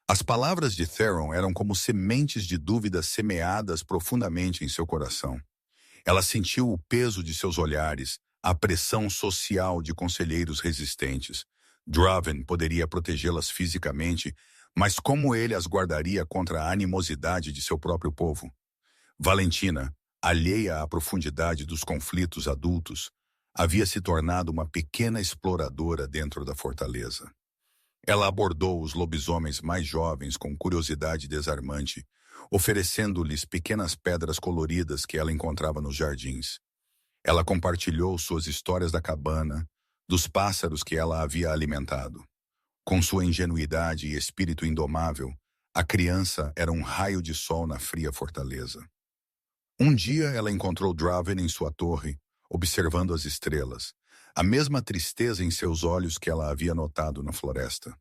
A: As palavras de Theron eram como sementes de dúvidas semeadas profundamente em seu coração. Ela sentiu o peso de seus olhares, a pressão social de conselheiros resistentes. Draven poderia protegê-las fisicamente, mas como ele as guardaria contra a animosidade de seu próprio povo? Valentina, alheia à profundidade dos conflitos adultos, havia se tornado uma pequena exploradora dentro da fortaleza. Ela abordou os lobisomens mais jovens com curiosidade desarmante, oferecendo-lhes pequenas pedras coloridas que ela encontrava nos jardins. Ela compartilhou suas histórias da cabana, dos pássaros que ela havia alimentado. Com sua ingenuidade e espírito indomável, a criança era um raio de sol na fria fortaleza. Um dia ela encontrou Draven em sua torre, observando as estrelas, a mesma tristeza em seus olhos que ela havia notado na floresta.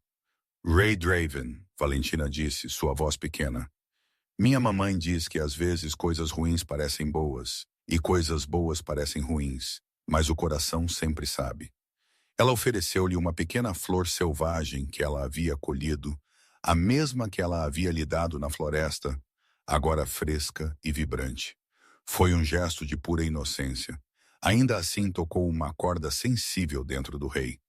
A: Ray Draven, Valentina disse, sua voz pequena. Minha mamãe diz que às vezes coisas ruins parecem boas, e coisas boas parecem ruins, mas o coração sempre sabe. Ela ofereceu-lhe uma pequena flor selvagem que ela havia colhido, a mesma que ela havia lhe dado na floresta, agora fresca e vibrante. Foi um gesto de pura inocência. Ainda assim tocou uma corda sensível dentro do rei.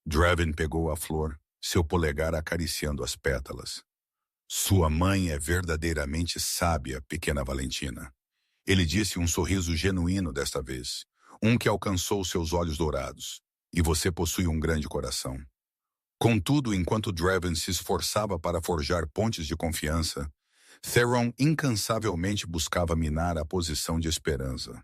A: Draven pegou a flor, seu polegar acariciando as pétalas. Sua mãe é verdadeiramente sábia, pequena Valentina. Ele disse um sorriso genuíno desta vez, um que alcançou seus olhos dourados. E você possui um grande coração. Contudo, enquanto Draven se esforçava para forjar pontes de confiança, Theron incansavelmente buscava minar a posição de Esperança.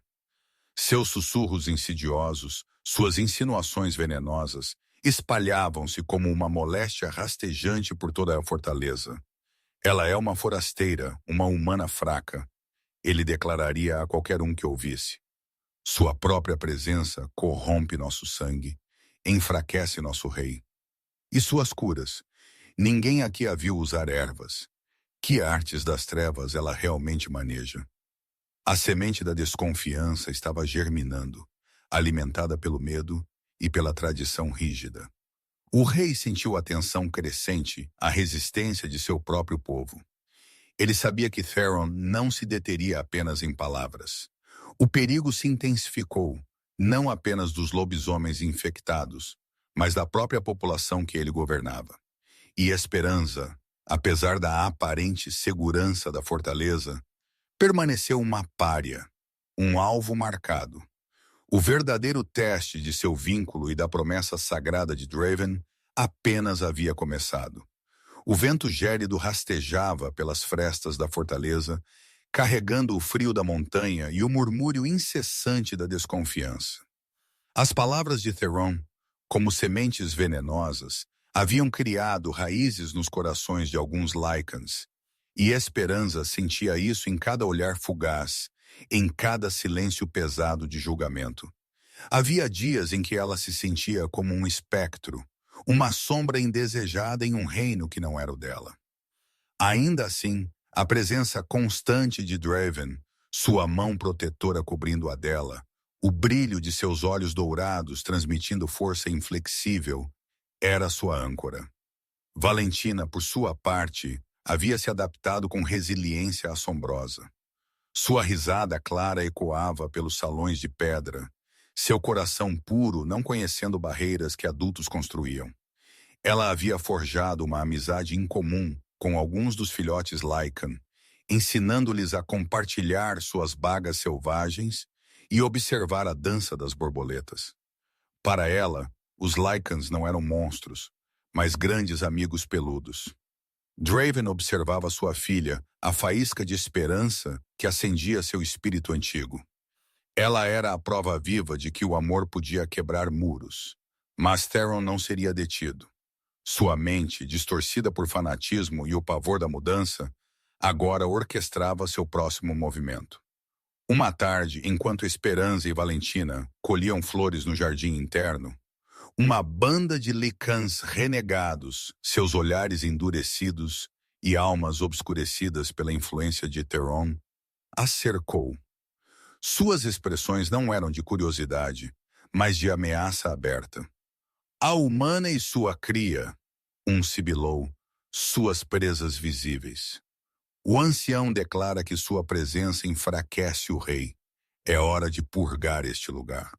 A: Seus sussurros insidiosos, suas insinuações venenosas, espalhavam-se como uma moléstia rastejante por toda a fortaleza. Ela é uma forasteira, uma humana fraca, ele declararia a qualquer um que ouvisse. Sua própria presença corrompe nosso sangue, enfraquece nosso rei. E suas curas? Ninguém aqui a viu usar ervas. Que artes das trevas ela realmente maneja? A semente da desconfiança estava germinando, alimentada pelo medo e pela tradição rígida. O rei sentiu a tensão crescente, a resistência de seu próprio povo. Ele sabia que Theron não se deteria apenas em palavras. O perigo se intensificou, não apenas dos lobisomens infectados, mas da própria população que ele governava. E Esperança, apesar da aparente segurança da fortaleza, permaneceu uma pária, um alvo marcado. O verdadeiro teste de seu vínculo e da promessa sagrada de Draven apenas havia começado. O vento gélido rastejava pelas frestas da fortaleza, carregando o frio da montanha e o murmúrio incessante da desconfiança. As palavras de Theron, como sementes venenosas, haviam criado raízes nos corações de alguns Lycans, e Esperança sentia isso em cada olhar fugaz, em cada silêncio pesado de julgamento. Havia dias em que ela se sentia como um espectro, uma sombra indesejada em um reino que não era o dela. Ainda assim, a presença constante de Draven, sua mão protetora cobrindo a dela, o brilho de seus olhos dourados transmitindo força inflexível, era sua âncora. Valentina, por sua parte, havia se adaptado com resiliência assombrosa. Sua risada clara ecoava pelos salões de pedra, seu coração puro não conhecendo barreiras que adultos construíam. Ela havia forjado uma amizade incomum com alguns dos filhotes Lycan, ensinando-lhes a compartilhar suas bagas selvagens e observar a dança das borboletas. Para ela, os Lycans não eram monstros, mas grandes amigos peludos. Draven observava sua filha, a faísca de esperança que acendia seu espírito antigo. Ela era a prova viva de que o amor podia quebrar muros, mas Theron não seria detido. Sua mente, distorcida por fanatismo e o pavor da mudança, agora orquestrava seu próximo movimento. Uma tarde, enquanto Esperança e Valentina colhiam flores no jardim interno, uma banda de Lycans renegados, seus olhares endurecidos e almas obscurecidas pela influência de Theron, a cercou. Suas expressões não eram de curiosidade, mas de ameaça aberta. A humana e sua cria, um sibilou, suas presas visíveis. O ancião declara que sua presença enfraquece o rei. É hora de purgar este lugar.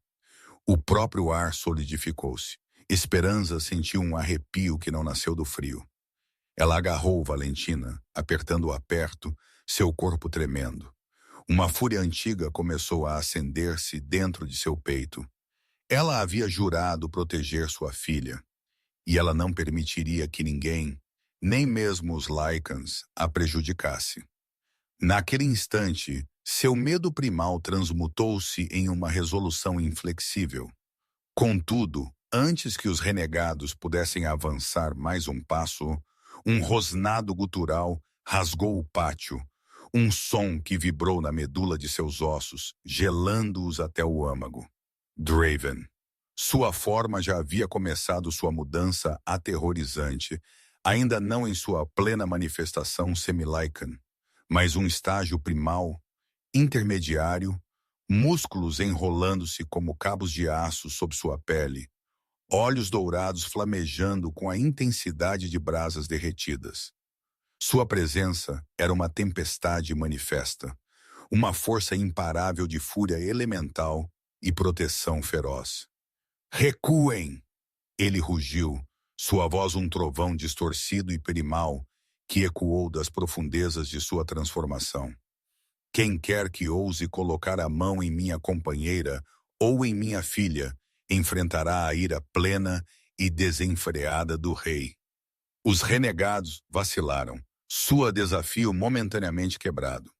A: O próprio ar solidificou-se. Esperança sentiu um arrepio que não nasceu do frio. Ela agarrou Valentina, apertando-a perto, seu corpo tremendo. Uma fúria antiga começou a acender-se dentro de seu peito. Ela havia jurado proteger sua filha, e ela não permitiria que ninguém, nem mesmo os Lycans, a prejudicasse. Naquele instante, seu medo primal transmutou-se em uma resolução inflexível. Contudo, antes que os renegados pudessem avançar mais um passo, um rosnado gutural rasgou o pátio, um som que vibrou na medula de seus ossos, gelando-os até o âmago. Draven. Sua forma já havia começado sua mudança aterrorizante, ainda não em sua plena manifestação semi-Lycan, mas um estágio primal, intermediário, músculos enrolando-se como cabos de aço sob sua pele, olhos dourados flamejando com a intensidade de brasas derretidas. Sua presença era uma tempestade manifesta, uma força imparável de fúria elemental e proteção feroz. Recuem! Ele rugiu, sua voz um trovão distorcido e primal que ecoou das profundezas de sua transformação. Quem quer que ouse colocar a mão em minha companheira ou em minha filha, enfrentará a ira plena e desenfreada do rei. Os renegados vacilaram, sua desafio momentaneamente quebrado.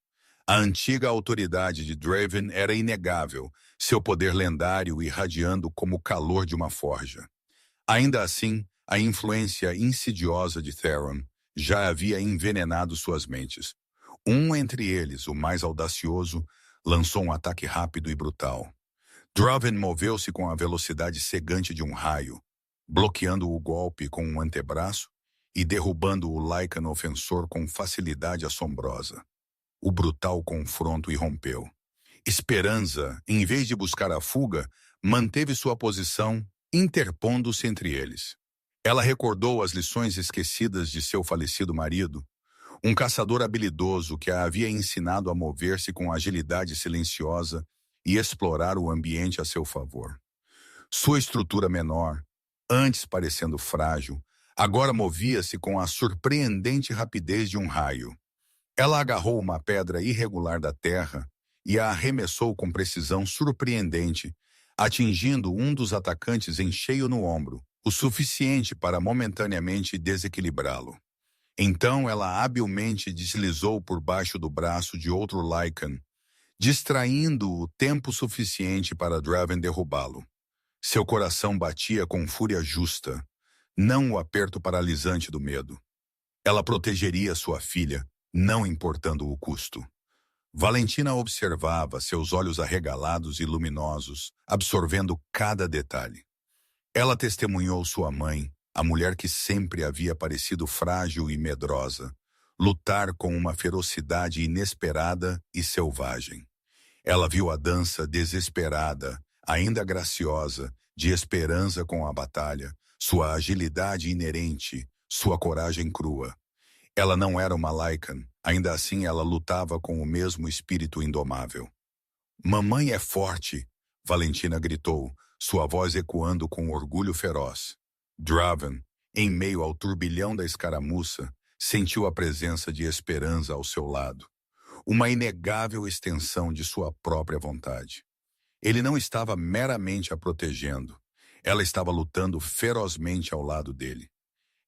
A: A antiga autoridade de Draven era inegável, seu poder lendário irradiando como o calor de uma forja. Ainda assim, a influência insidiosa de Theron já havia envenenado suas mentes. Um entre eles, o mais audacioso, lançou um ataque rápido e brutal. Draven moveu-se com a velocidade cegante de um raio, bloqueando o golpe com um antebraço e derrubando o Lycan ofensor com facilidade assombrosa. O brutal confronto irrompeu. Esperança, em vez de buscar a fuga, manteve sua posição, interpondo-se entre eles. Ela recordou as lições esquecidas de seu falecido marido, um caçador habilidoso que a havia ensinado a mover-se com agilidade silenciosa e explorar o ambiente a seu favor. Sua estrutura menor, antes parecendo frágil, agora movia-se com a surpreendente rapidez de um raio. Ela agarrou uma pedra irregular da terra e a arremessou com precisão surpreendente, atingindo um dos atacantes em cheio no ombro, o suficiente para momentaneamente desequilibrá-lo. Então ela habilmente deslizou por baixo do braço de outro Lycan, distraindo-o o tempo suficiente para Draven derrubá-lo. Seu coração batia com fúria justa, não o aperto paralisante do medo. Ela protegeria sua filha, não importando o custo. Valentina observava, seus olhos arregalados e luminosos, absorvendo cada detalhe. Ela testemunhou sua mãe, a mulher que sempre havia parecido frágil e medrosa, lutar com uma ferocidade inesperada e selvagem. Ela viu a dança desesperada, ainda graciosa, de Esperança com a batalha, sua agilidade inerente, sua coragem crua. Ela não era uma Lycan, ainda assim ela lutava com o mesmo espírito indomável. "Mamãe é forte!" Valentina gritou, sua voz ecoando com orgulho feroz. Draven, Em meio ao turbilhão da escaramuça, sentiu a presença de Esperança ao seu lado, uma inegável extensão de sua própria vontade. Ele não estava meramente a protegendo, ela estava lutando ferozmente ao lado dele.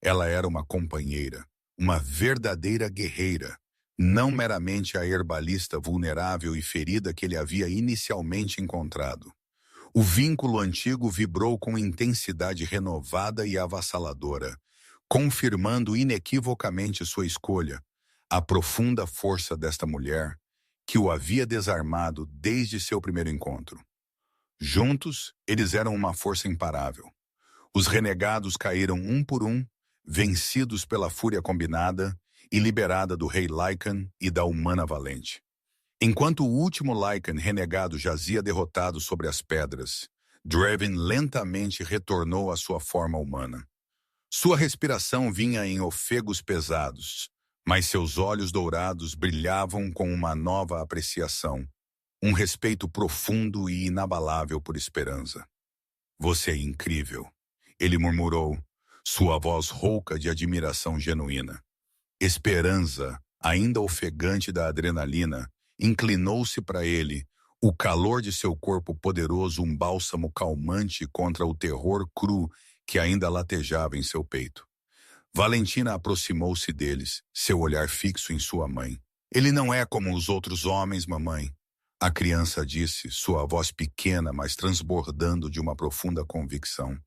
A: Ela era uma companheira, uma verdadeira guerreira, não meramente a herbalista vulnerável e ferida que ele havia inicialmente encontrado. O vínculo antigo vibrou com intensidade renovada e avassaladora, confirmando inequivocamente sua escolha, a profunda força desta mulher, que o havia desarmado desde seu primeiro encontro. Juntos, eles eram uma força imparável. Os renegados caíram um por um, vencidos pela fúria combinada e liberada do rei Lycan e da humana valente. Enquanto o último Lycan renegado jazia derrotado sobre as pedras, Draven lentamente retornou à sua forma humana. Sua respiração vinha em ofegos pesados, mas seus olhos dourados brilhavam com uma nova apreciação, um respeito profundo e inabalável por Esperança. Você é incrível, ele murmurou, sua voz rouca de admiração genuína. Esperança, ainda ofegante da adrenalina, inclinou-se para ele, o calor de seu corpo poderoso um bálsamo calmante contra o terror cru que ainda latejava em seu peito. Valentina aproximou-se deles, seu olhar fixo em sua mãe. Ele não é como os outros homens, mamãe. A criança disse, sua voz pequena, mas transbordando de uma profunda convicção.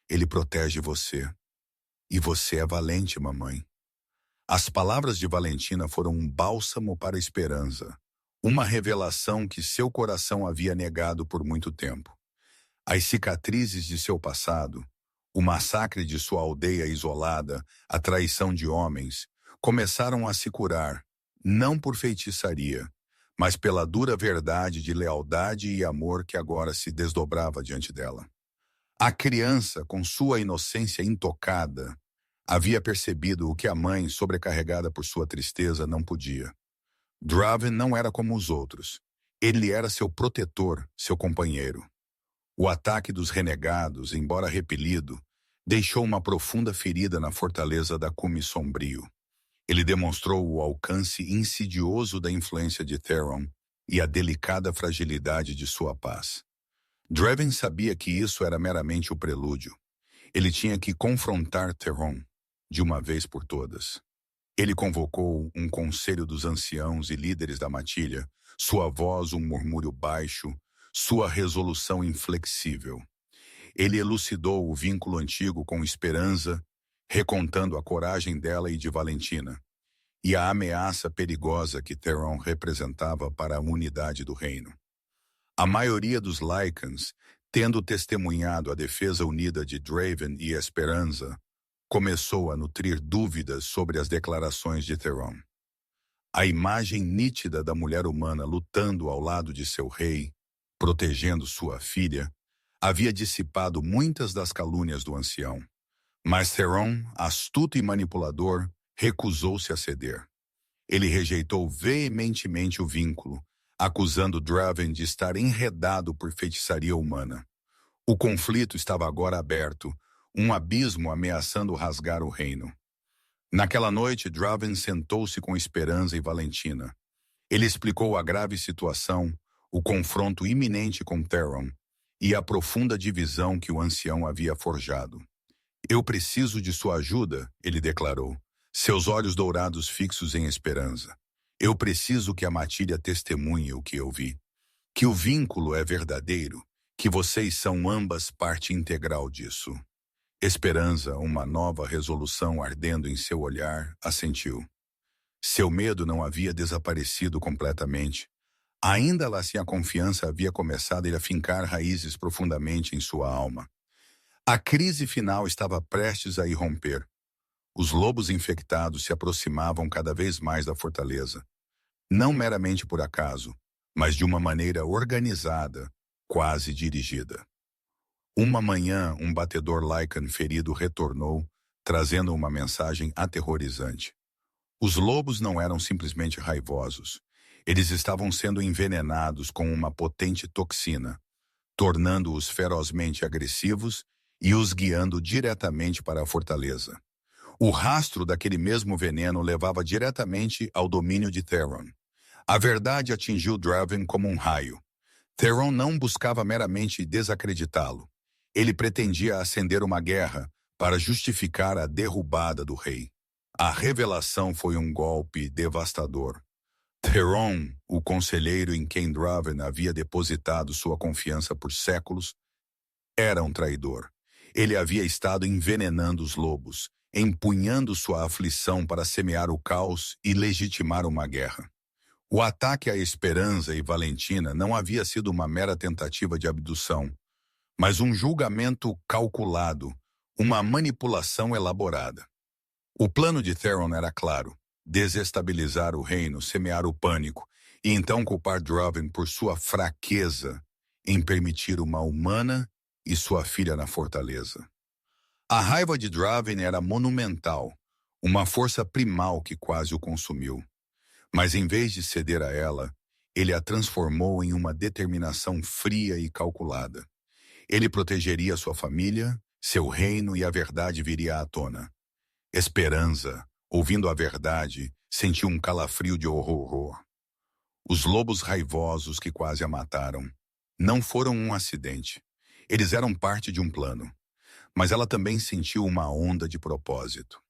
A: Ele protege você. E você é valente, mamãe. As palavras de Valentina foram um bálsamo para a Esperança, uma revelação que seu coração havia negado por muito tempo. As cicatrizes de seu passado, o massacre de sua aldeia isolada, a traição de homens, começaram a se curar, não por feitiçaria, mas pela dura verdade de lealdade e amor que agora se desdobrava diante dela. A criança, com sua inocência intocada, havia percebido o que a mãe, sobrecarregada por sua tristeza, não podia. Draven não era como os outros. Ele era seu protetor, seu companheiro. O ataque dos renegados, embora repelido, deixou uma profunda ferida na fortaleza da Cume Sombrio. Ele demonstrou o alcance insidioso da influência de Theron e a delicada fragilidade de sua paz. Draven sabia que isso era meramente o prelúdio. Ele tinha que confrontar Theron, de uma vez por todas. Ele convocou um conselho dos anciãos e líderes da matilha, sua voz um murmúrio baixo, sua resolução inflexível. Ele elucidou o vínculo antigo com Esperança, recontando a coragem dela e de Valentina, e a ameaça perigosa que Theron representava para a unidade do reino. A maioria dos Lycans, tendo testemunhado a defesa unida de Draven e Esperança, começou a nutrir dúvidas sobre as declarações de Theron. A imagem nítida da mulher humana lutando ao lado de seu rei, protegendo sua filha, havia dissipado muitas das calúnias do ancião. Mas Theron, astuto e manipulador, recusou-se a ceder. Ele rejeitou veementemente o vínculo, acusando Draven de estar enredado por feitiçaria humana. O conflito estava agora aberto, um abismo ameaçando rasgar o reino. Naquela noite, Draven sentou-se com Esperança e Valentina. Ele explicou a grave situação, o confronto iminente com Theron e a profunda divisão que o ancião havia forjado. Eu preciso de sua ajuda, ele declarou, seus olhos dourados fixos em Esperança. Eu preciso que a matilha testemunhe o que eu vi. Que o vínculo é verdadeiro, que vocês são ambas parte integral disso. Esperança, uma nova resolução ardendo em seu olhar, assentiu. Seu medo não havia desaparecido completamente. Ainda lá assim a confiança havia começado a fincar raízes profundamente em sua alma. A crise final estava prestes a irromper. Os lobos infectados se aproximavam cada vez mais da fortaleza. Não meramente por acaso, mas de uma maneira organizada, quase dirigida. Uma manhã, um batedor Lycan ferido retornou, trazendo uma mensagem aterrorizante. Os lobos não eram simplesmente raivosos. Eles estavam sendo envenenados com uma potente toxina, tornando-os ferozmente agressivos e os guiando diretamente para a fortaleza. O rastro daquele mesmo veneno levava diretamente ao domínio de Theron. A verdade atingiu Draven como um raio. Theron não buscava meramente desacreditá-lo. Ele pretendia acender uma guerra para justificar a derrubada do rei. A revelação foi um golpe devastador. Theron, o conselheiro em quem Draven havia depositado sua confiança por séculos, era um traidor. Ele havia estado envenenando os lobos, empunhando sua aflição para semear o caos e legitimar uma guerra. O ataque a Esperança e Valentina não havia sido uma mera tentativa de abdução, mas um julgamento calculado, uma manipulação elaborada. O plano de Theron era claro: desestabilizar o reino, semear o pânico, e então culpar Draven por sua fraqueza em permitir uma humana e sua filha na fortaleza. A raiva de Draven era monumental, uma força primal que quase o consumiu. Mas em vez de ceder a ela, ele a transformou em uma determinação fria e calculada. Ele protegeria sua família, seu reino, e a verdade viria à tona. Esperança, ouvindo a verdade, sentiu um calafrio de horror. Os lobos raivosos que quase a mataram não foram um acidente. Eles eram parte de um plano. Mas ela também sentiu uma onda de propósito.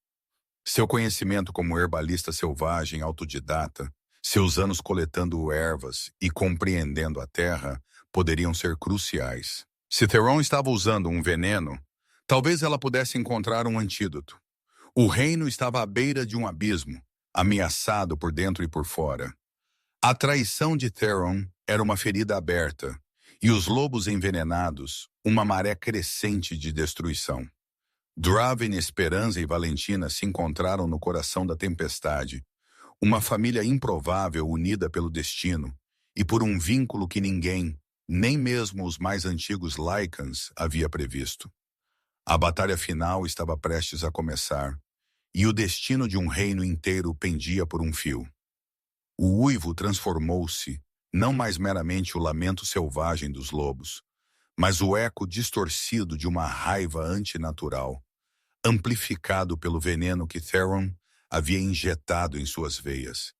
A: Seu conhecimento como herbalista selvagem autodidata, seus anos coletando ervas e compreendendo a terra, poderiam ser cruciais. Se Theron estava usando um veneno, talvez ela pudesse encontrar um antídoto. O reino estava à beira de um abismo, ameaçado por dentro e por fora. A traição de Theron era uma ferida aberta, e os lobos envenenados, uma maré crescente de destruição. Draven, Esperança e Valentina se encontraram no coração da tempestade, uma família improvável unida pelo destino e por um vínculo que ninguém, nem mesmo os mais antigos Lycans, havia previsto. A batalha final estava prestes a começar, e o destino de um reino inteiro pendia por um fio. O uivo transformou-se, não mais meramente o lamento selvagem dos lobos, mas o eco distorcido de uma raiva antinatural, amplificado pelo veneno que Theron havia injetado em suas veias.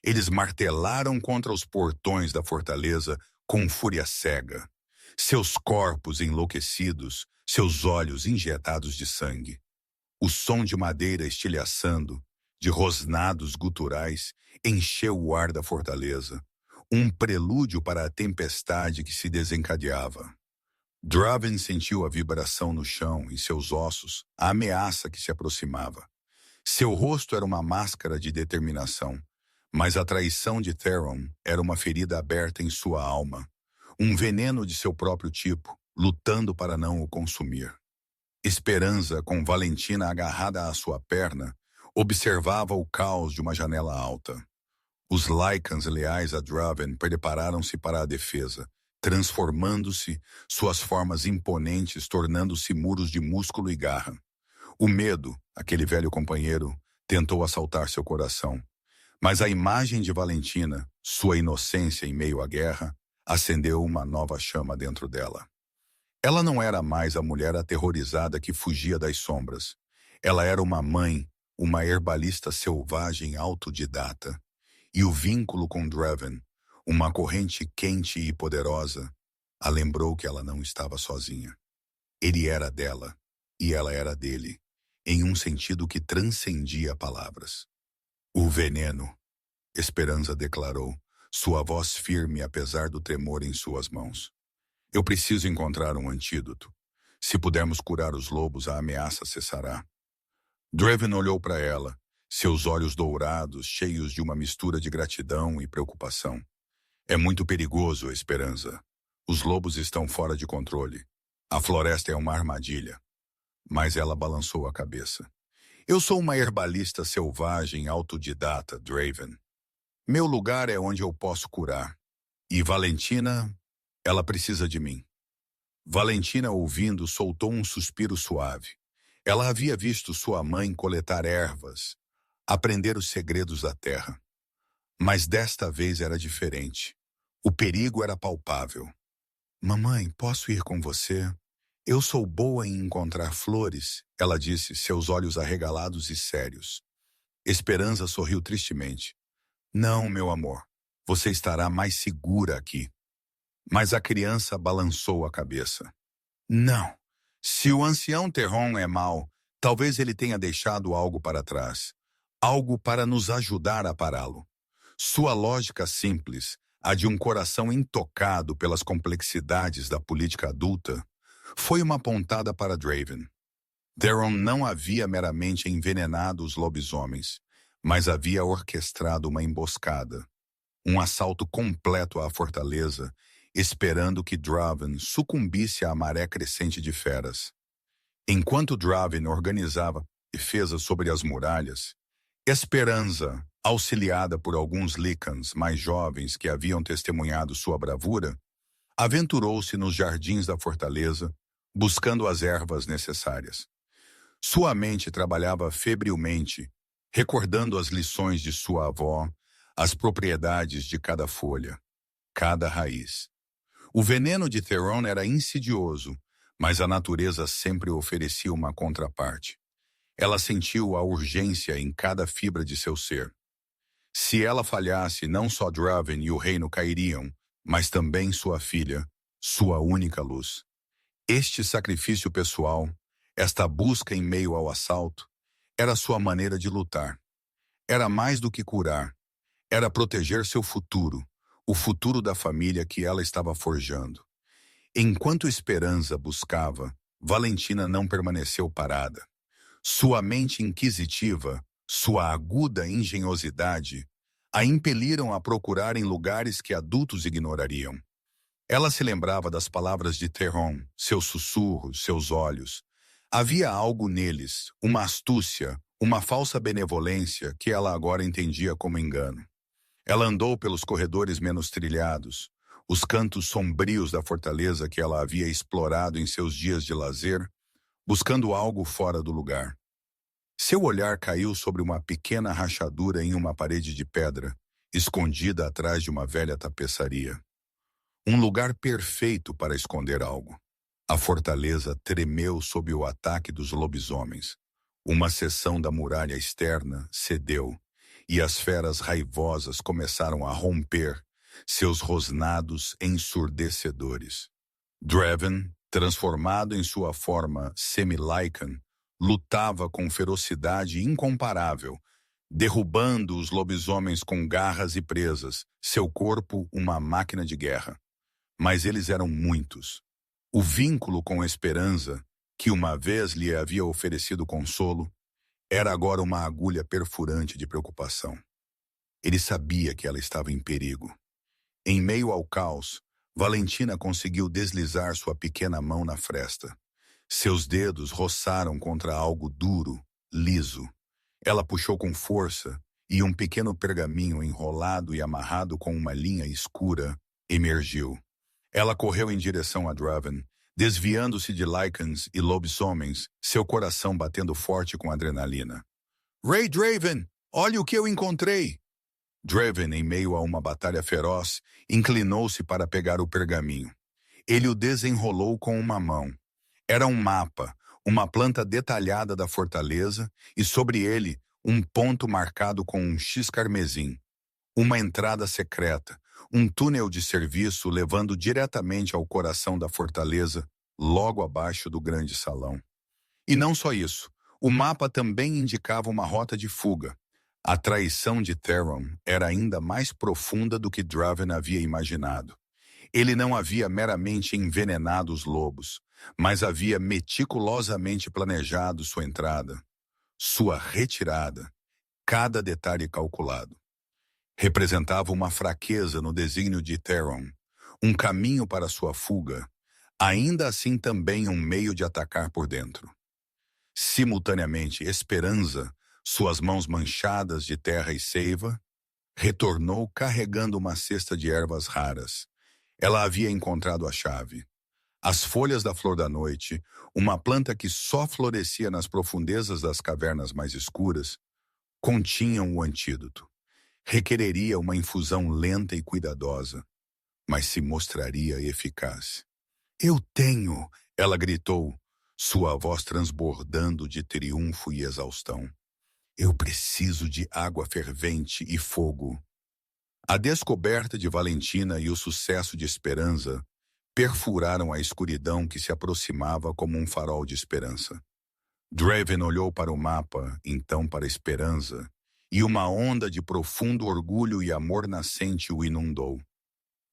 A: Eles martelaram contra os portões da fortaleza com fúria cega, seus corpos enlouquecidos, seus olhos injetados de sangue. O som de madeira estilhaçando, de rosnados guturais, encheu o ar da fortaleza, um prelúdio para a tempestade que se desencadeava. Draven sentiu a vibração no chão e seus ossos, a ameaça que se aproximava. Seu rosto era uma máscara de determinação, mas a traição de Theron era uma ferida aberta em sua alma, um veneno de seu próprio tipo, lutando para não o consumir. Esperança, com Valentina agarrada à sua perna, observava o caos de uma janela alta. Os Lycans leais a Draven prepararam-se para a defesa, transformando-se, suas formas imponentes tornando-se muros de músculo e garra. O medo, aquele velho companheiro, tentou assaltar seu coração. Mas a imagem de Valentina, sua inocência em meio à guerra, acendeu uma nova chama dentro dela. Ela não era mais a mulher aterrorizada que fugia das sombras. Ela era uma mãe, uma herbalista selvagem autodidata. E o vínculo com Draven, uma corrente quente e poderosa, a lembrou que ela não estava sozinha. Ele era dela, e ela era dele, em um sentido que transcendia palavras. O veneno, Esperança declarou, sua voz firme apesar do tremor em suas mãos. Eu preciso encontrar um antídoto. Se pudermos curar os lobos, a ameaça cessará. Draven olhou para ela, seus olhos dourados, cheios de uma mistura de gratidão e preocupação. É muito perigoso, Esperança. Os lobos estão fora de controle. A floresta é uma armadilha. Mas ela balançou a cabeça. Eu sou uma herbalista selvagem autodidata, Draven. Meu lugar é onde eu posso curar. E Valentina, ela precisa de mim. Valentina, ouvindo, soltou um suspiro suave. Ela havia visto sua mãe coletar ervas, aprender os segredos da terra. Mas desta vez era diferente. O perigo era palpável. Mamãe, posso ir com você? Eu sou boa em encontrar flores, ela disse, seus olhos arregalados e sérios. Esperança sorriu tristemente. Não, meu amor. Você estará mais segura aqui. Mas a criança balançou a cabeça. Não. Se o ancião Terron é mau, talvez ele tenha deixado algo para trás. Algo para nos ajudar a pará-lo. Sua lógica simples, a de um coração intocado pelas complexidades da política adulta, foi uma pontada para Draven. Theron não havia meramente envenenado os lobisomens, mas havia orquestrado uma emboscada, um assalto completo à fortaleza, esperando que Draven sucumbisse à maré crescente de feras. Enquanto Draven organizava defesa sobre as muralhas, Esperança, auxiliada por alguns Lycans mais jovens que haviam testemunhado sua bravura, aventurou-se nos jardins da fortaleza, buscando as ervas necessárias. Sua mente trabalhava febrilmente, recordando as lições de sua avó, as propriedades de cada folha, cada raiz. O veneno de Theron era insidioso, mas a natureza sempre oferecia uma contraparte. Ela sentiu a urgência em cada fibra de seu ser. Se ela falhasse, não só Draven e o reino cairiam, mas também sua filha, sua única luz. Este sacrifício pessoal, esta busca em meio ao assalto, era sua maneira de lutar. Era mais do que curar, era proteger seu futuro, o futuro da família que ela estava forjando. Enquanto Esperança buscava, Valentina não permaneceu parada. Sua mente inquisitiva, sua aguda engenhosidade, a impeliram a procurar em lugares que adultos ignorariam. Ela se lembrava das palavras de Theron, seus sussurros, seus olhos. Havia algo neles, uma astúcia, uma falsa benevolência que ela agora entendia como engano. Ela andou pelos corredores menos trilhados, os cantos sombrios da fortaleza que ela havia explorado em seus dias de lazer, buscando algo fora do lugar. Seu olhar caiu sobre uma pequena rachadura em uma parede de pedra, escondida atrás de uma velha tapeçaria. Um lugar perfeito para esconder algo. A fortaleza tremeu sob o ataque dos lobisomens. Uma seção da muralha externa cedeu, e as feras raivosas começaram a romper, seus rosnados ensurdecedores. Draven, transformado em sua forma semi-Lycan, lutava com ferocidade incomparável, derrubando os lobisomens com garras e presas, seu corpo uma máquina de guerra. Mas eles eram muitos. O vínculo com Esperança, que uma vez lhe havia oferecido consolo, era agora uma agulha perfurante de preocupação. Ele sabia que ela estava em perigo. Em meio ao caos, Valentina conseguiu deslizar sua pequena mão na fresta. Seus dedos roçaram contra algo duro, liso. Ela puxou com força e um pequeno pergaminho enrolado e amarrado com uma linha escura emergiu. Ela correu em direção a Draven, desviando-se de Lycans e lobisomens, seu coração batendo forte com adrenalina. Rei Draven, olhe o que eu encontrei! Draven, em meio a uma batalha feroz, inclinou-se para pegar o pergaminho. Ele o desenrolou com uma mão. Era um mapa, uma planta detalhada da fortaleza e sobre ele um ponto marcado com um X carmesim. Uma entrada secreta, um túnel de serviço levando diretamente ao coração da fortaleza, logo abaixo do grande salão. E não só isso, o mapa também indicava uma rota de fuga. A traição de Theron era ainda mais profunda do que Draven havia imaginado. Ele não havia meramente envenenado os lobos, mas havia meticulosamente planejado sua entrada, sua retirada, cada detalhe calculado. Representava uma fraqueza no desígnio de Theron, um caminho para sua fuga, ainda assim também um meio de atacar por dentro. Simultaneamente, Esperança, suas mãos manchadas de terra e seiva, retornou carregando uma cesta de ervas raras. Ela havia encontrado a chave. As folhas da flor da noite, uma planta que só florescia nas profundezas das cavernas mais escuras, continham o antídoto. Requereria uma infusão lenta e cuidadosa, mas se mostraria eficaz. Eu tenho! Ela gritou, sua voz transbordando de triunfo e exaustão. Eu preciso de água fervente e fogo. A descoberta de Valentina e o sucesso de Esperança perfuraram a escuridão que se aproximava como um farol de esperança. Draven olhou para o mapa, então para Esperança, e uma onda de profundo orgulho e amor nascente o inundou.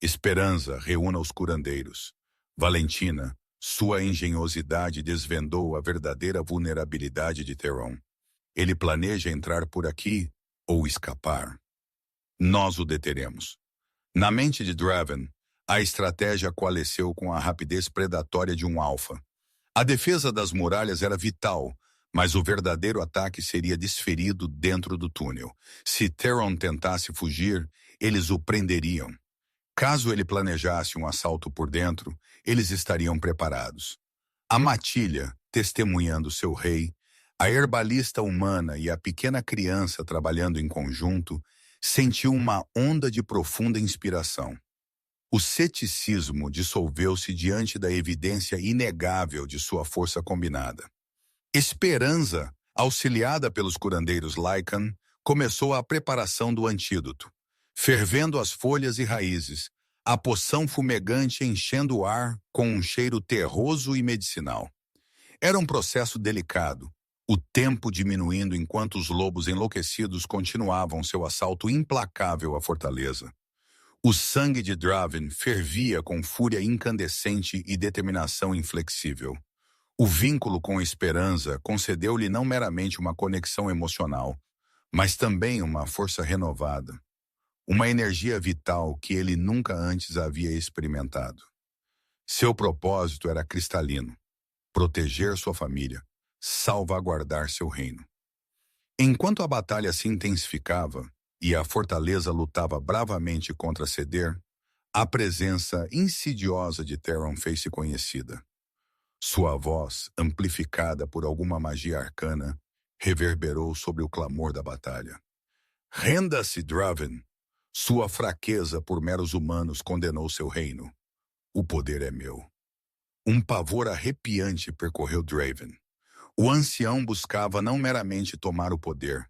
A: Esperança reúna os curandeiros. Valentina, sua engenhosidade desvendou a verdadeira vulnerabilidade de Theron. Ele planeja entrar por aqui ou escapar. Nós o deteremos. Na mente de Draven, a estratégia coalesceu com a rapidez predatória de um alfa. A defesa das muralhas era vital, mas o verdadeiro ataque seria desferido dentro do túnel. Se Theron tentasse fugir, eles o prenderiam. Caso ele planejasse um assalto por dentro, eles estariam preparados. A matilha, testemunhando seu rei, a herbalista humana e a pequena criança trabalhando em conjunto, sentiu uma onda de profunda inspiração. O ceticismo dissolveu-se diante da evidência inegável de sua força combinada. Esperança, auxiliada pelos curandeiros Lycan, começou a preparação do antídoto, fervendo as folhas e raízes, a poção fumegante enchendo o ar com um cheiro terroso e medicinal. Era um processo delicado, o tempo diminuindo enquanto os lobos enlouquecidos continuavam seu assalto implacável à fortaleza. O sangue de Draven fervia com fúria incandescente e determinação inflexível. O vínculo com a Esperança concedeu-lhe não meramente uma conexão emocional, mas também uma força renovada. Uma energia vital que ele nunca antes havia experimentado. Seu propósito era cristalino: proteger sua família, salvaguardar seu reino. Enquanto a batalha se intensificava e a fortaleza lutava bravamente contra Ceder, a presença insidiosa de Theron fez-se conhecida. Sua voz, amplificada por alguma magia arcana, reverberou sobre o clamor da batalha. Renda-se, Draven! Sua fraqueza por meros humanos condenou seu reino. O poder é meu. Um pavor arrepiante percorreu Draven. O ancião buscava não meramente tomar o poder,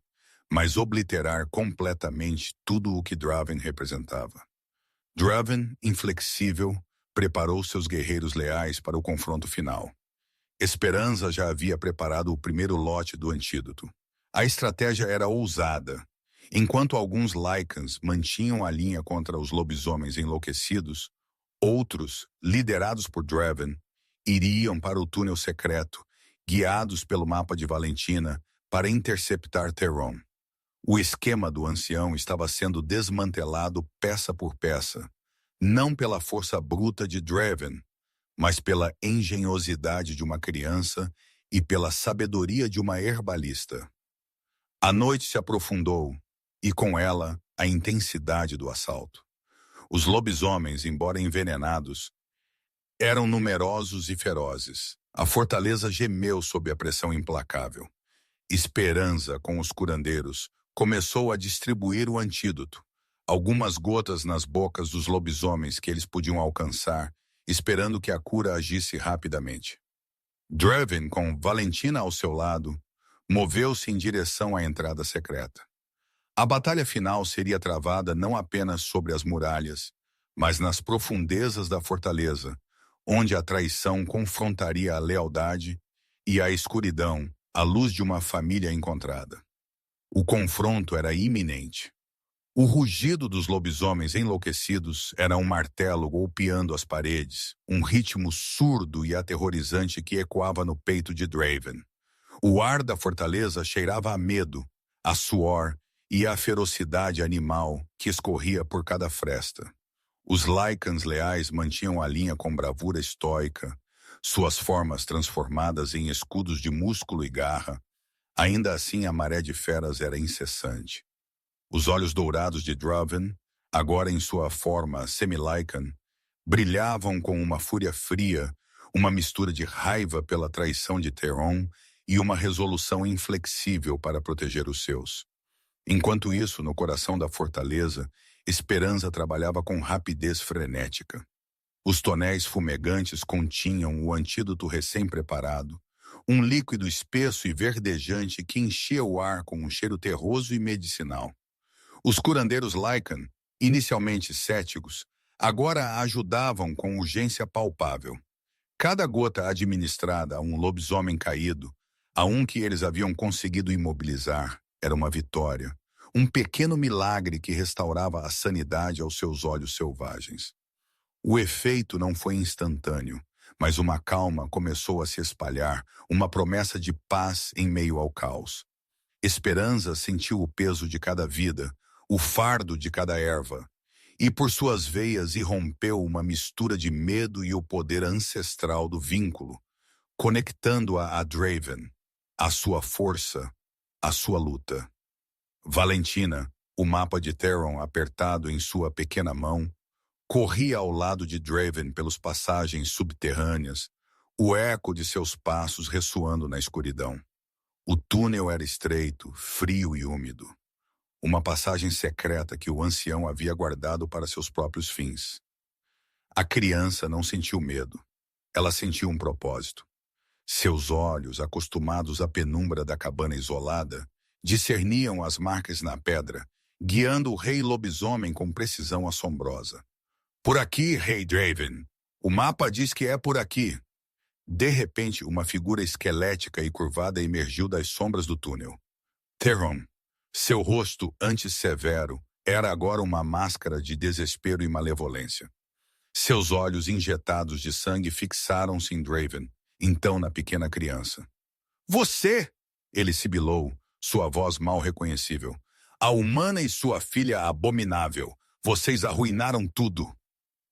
A: mas obliterar completamente tudo o que Draven representava. Draven, inflexível, preparou seus guerreiros leais para o confronto final. Esperança já havia preparado o primeiro lote do antídoto. A estratégia era ousada. Enquanto alguns Lycans mantinham a linha contra os lobisomens enlouquecidos, outros, liderados por Draven, iriam para o túnel secreto, guiados pelo mapa de Valentina, para interceptar Theron. O esquema do ancião estava sendo desmantelado peça por peça, não pela força bruta de Draven, mas pela engenhosidade de uma criança e pela sabedoria de uma herbalista. A noite se aprofundou, e com ela a intensidade do assalto. Os lobisomens, embora envenenados, eram numerosos e ferozes. A fortaleza gemeu sob a pressão implacável. Esperança, com os curandeiros, começou a distribuir o antídoto, algumas gotas nas bocas dos lobisomens que eles podiam alcançar, esperando que a cura agisse rapidamente. Draven, com Valentina ao seu lado, moveu-se em direção à entrada secreta. A batalha final seria travada não apenas sobre as muralhas, mas nas profundezas da fortaleza, onde a traição confrontaria a lealdade e a escuridão, à luz de uma família encontrada. O confronto era iminente. O rugido dos lobisomens enlouquecidos era um martelo golpeando as paredes, um ritmo surdo e aterrorizante que ecoava no peito de Draven. O ar da fortaleza cheirava a medo, a suor e a ferocidade animal que escorria por cada fresta. Os Lycans leais mantinham a linha com bravura estoica, suas formas transformadas em escudos de músculo e garra. Ainda assim, a maré de feras era incessante. Os olhos dourados de Draven, agora em sua forma semi-Lycan, brilhavam com uma fúria fria, uma mistura de raiva pela traição de Theron e uma resolução inflexível para proteger os seus. Enquanto isso, no coração da fortaleza, Esperança trabalhava com rapidez frenética. Os tonéis fumegantes continham o antídoto recém-preparado, um líquido espesso e verdejante que enchia o ar com um cheiro terroso e medicinal. Os curandeiros Lycan, inicialmente céticos, agora a ajudavam com urgência palpável. Cada gota administrada a um lobisomem caído, a um que eles haviam conseguido imobilizar, era uma vitória, um pequeno milagre que restaurava a sanidade aos seus olhos selvagens. O efeito não foi instantâneo, mas uma calma começou a se espalhar, uma promessa de paz em meio ao caos. Esperança sentiu o peso de cada vida, o fardo de cada erva, e por suas veias irrompeu uma mistura de medo e o poder ancestral do vínculo, conectando-a a Draven, a sua força, a sua luta. Valentina, o mapa de Theron apertado em sua pequena mão, corria ao lado de Draven pelas passagens subterrâneas, o eco de seus passos ressoando na escuridão. O túnel era estreito, frio e úmido. Uma passagem secreta que o ancião havia guardado para seus próprios fins. A criança não sentiu medo. Ela sentiu um propósito. Seus olhos, acostumados à penumbra da cabana isolada, discerniam as marcas na pedra, guiando o rei lobisomem com precisão assombrosa. Por aqui, rei Draven. O mapa diz que é por aqui. De repente, uma figura esquelética e curvada emergiu das sombras do túnel. Theron. Seu rosto, antes severo, era agora uma máscara de desespero e malevolência. Seus olhos injetados de sangue fixaram-se em Draven, então na pequena criança. Você! Ele sibilou, sua voz mal reconhecível. A humana e sua filha abominável. Vocês arruinaram tudo.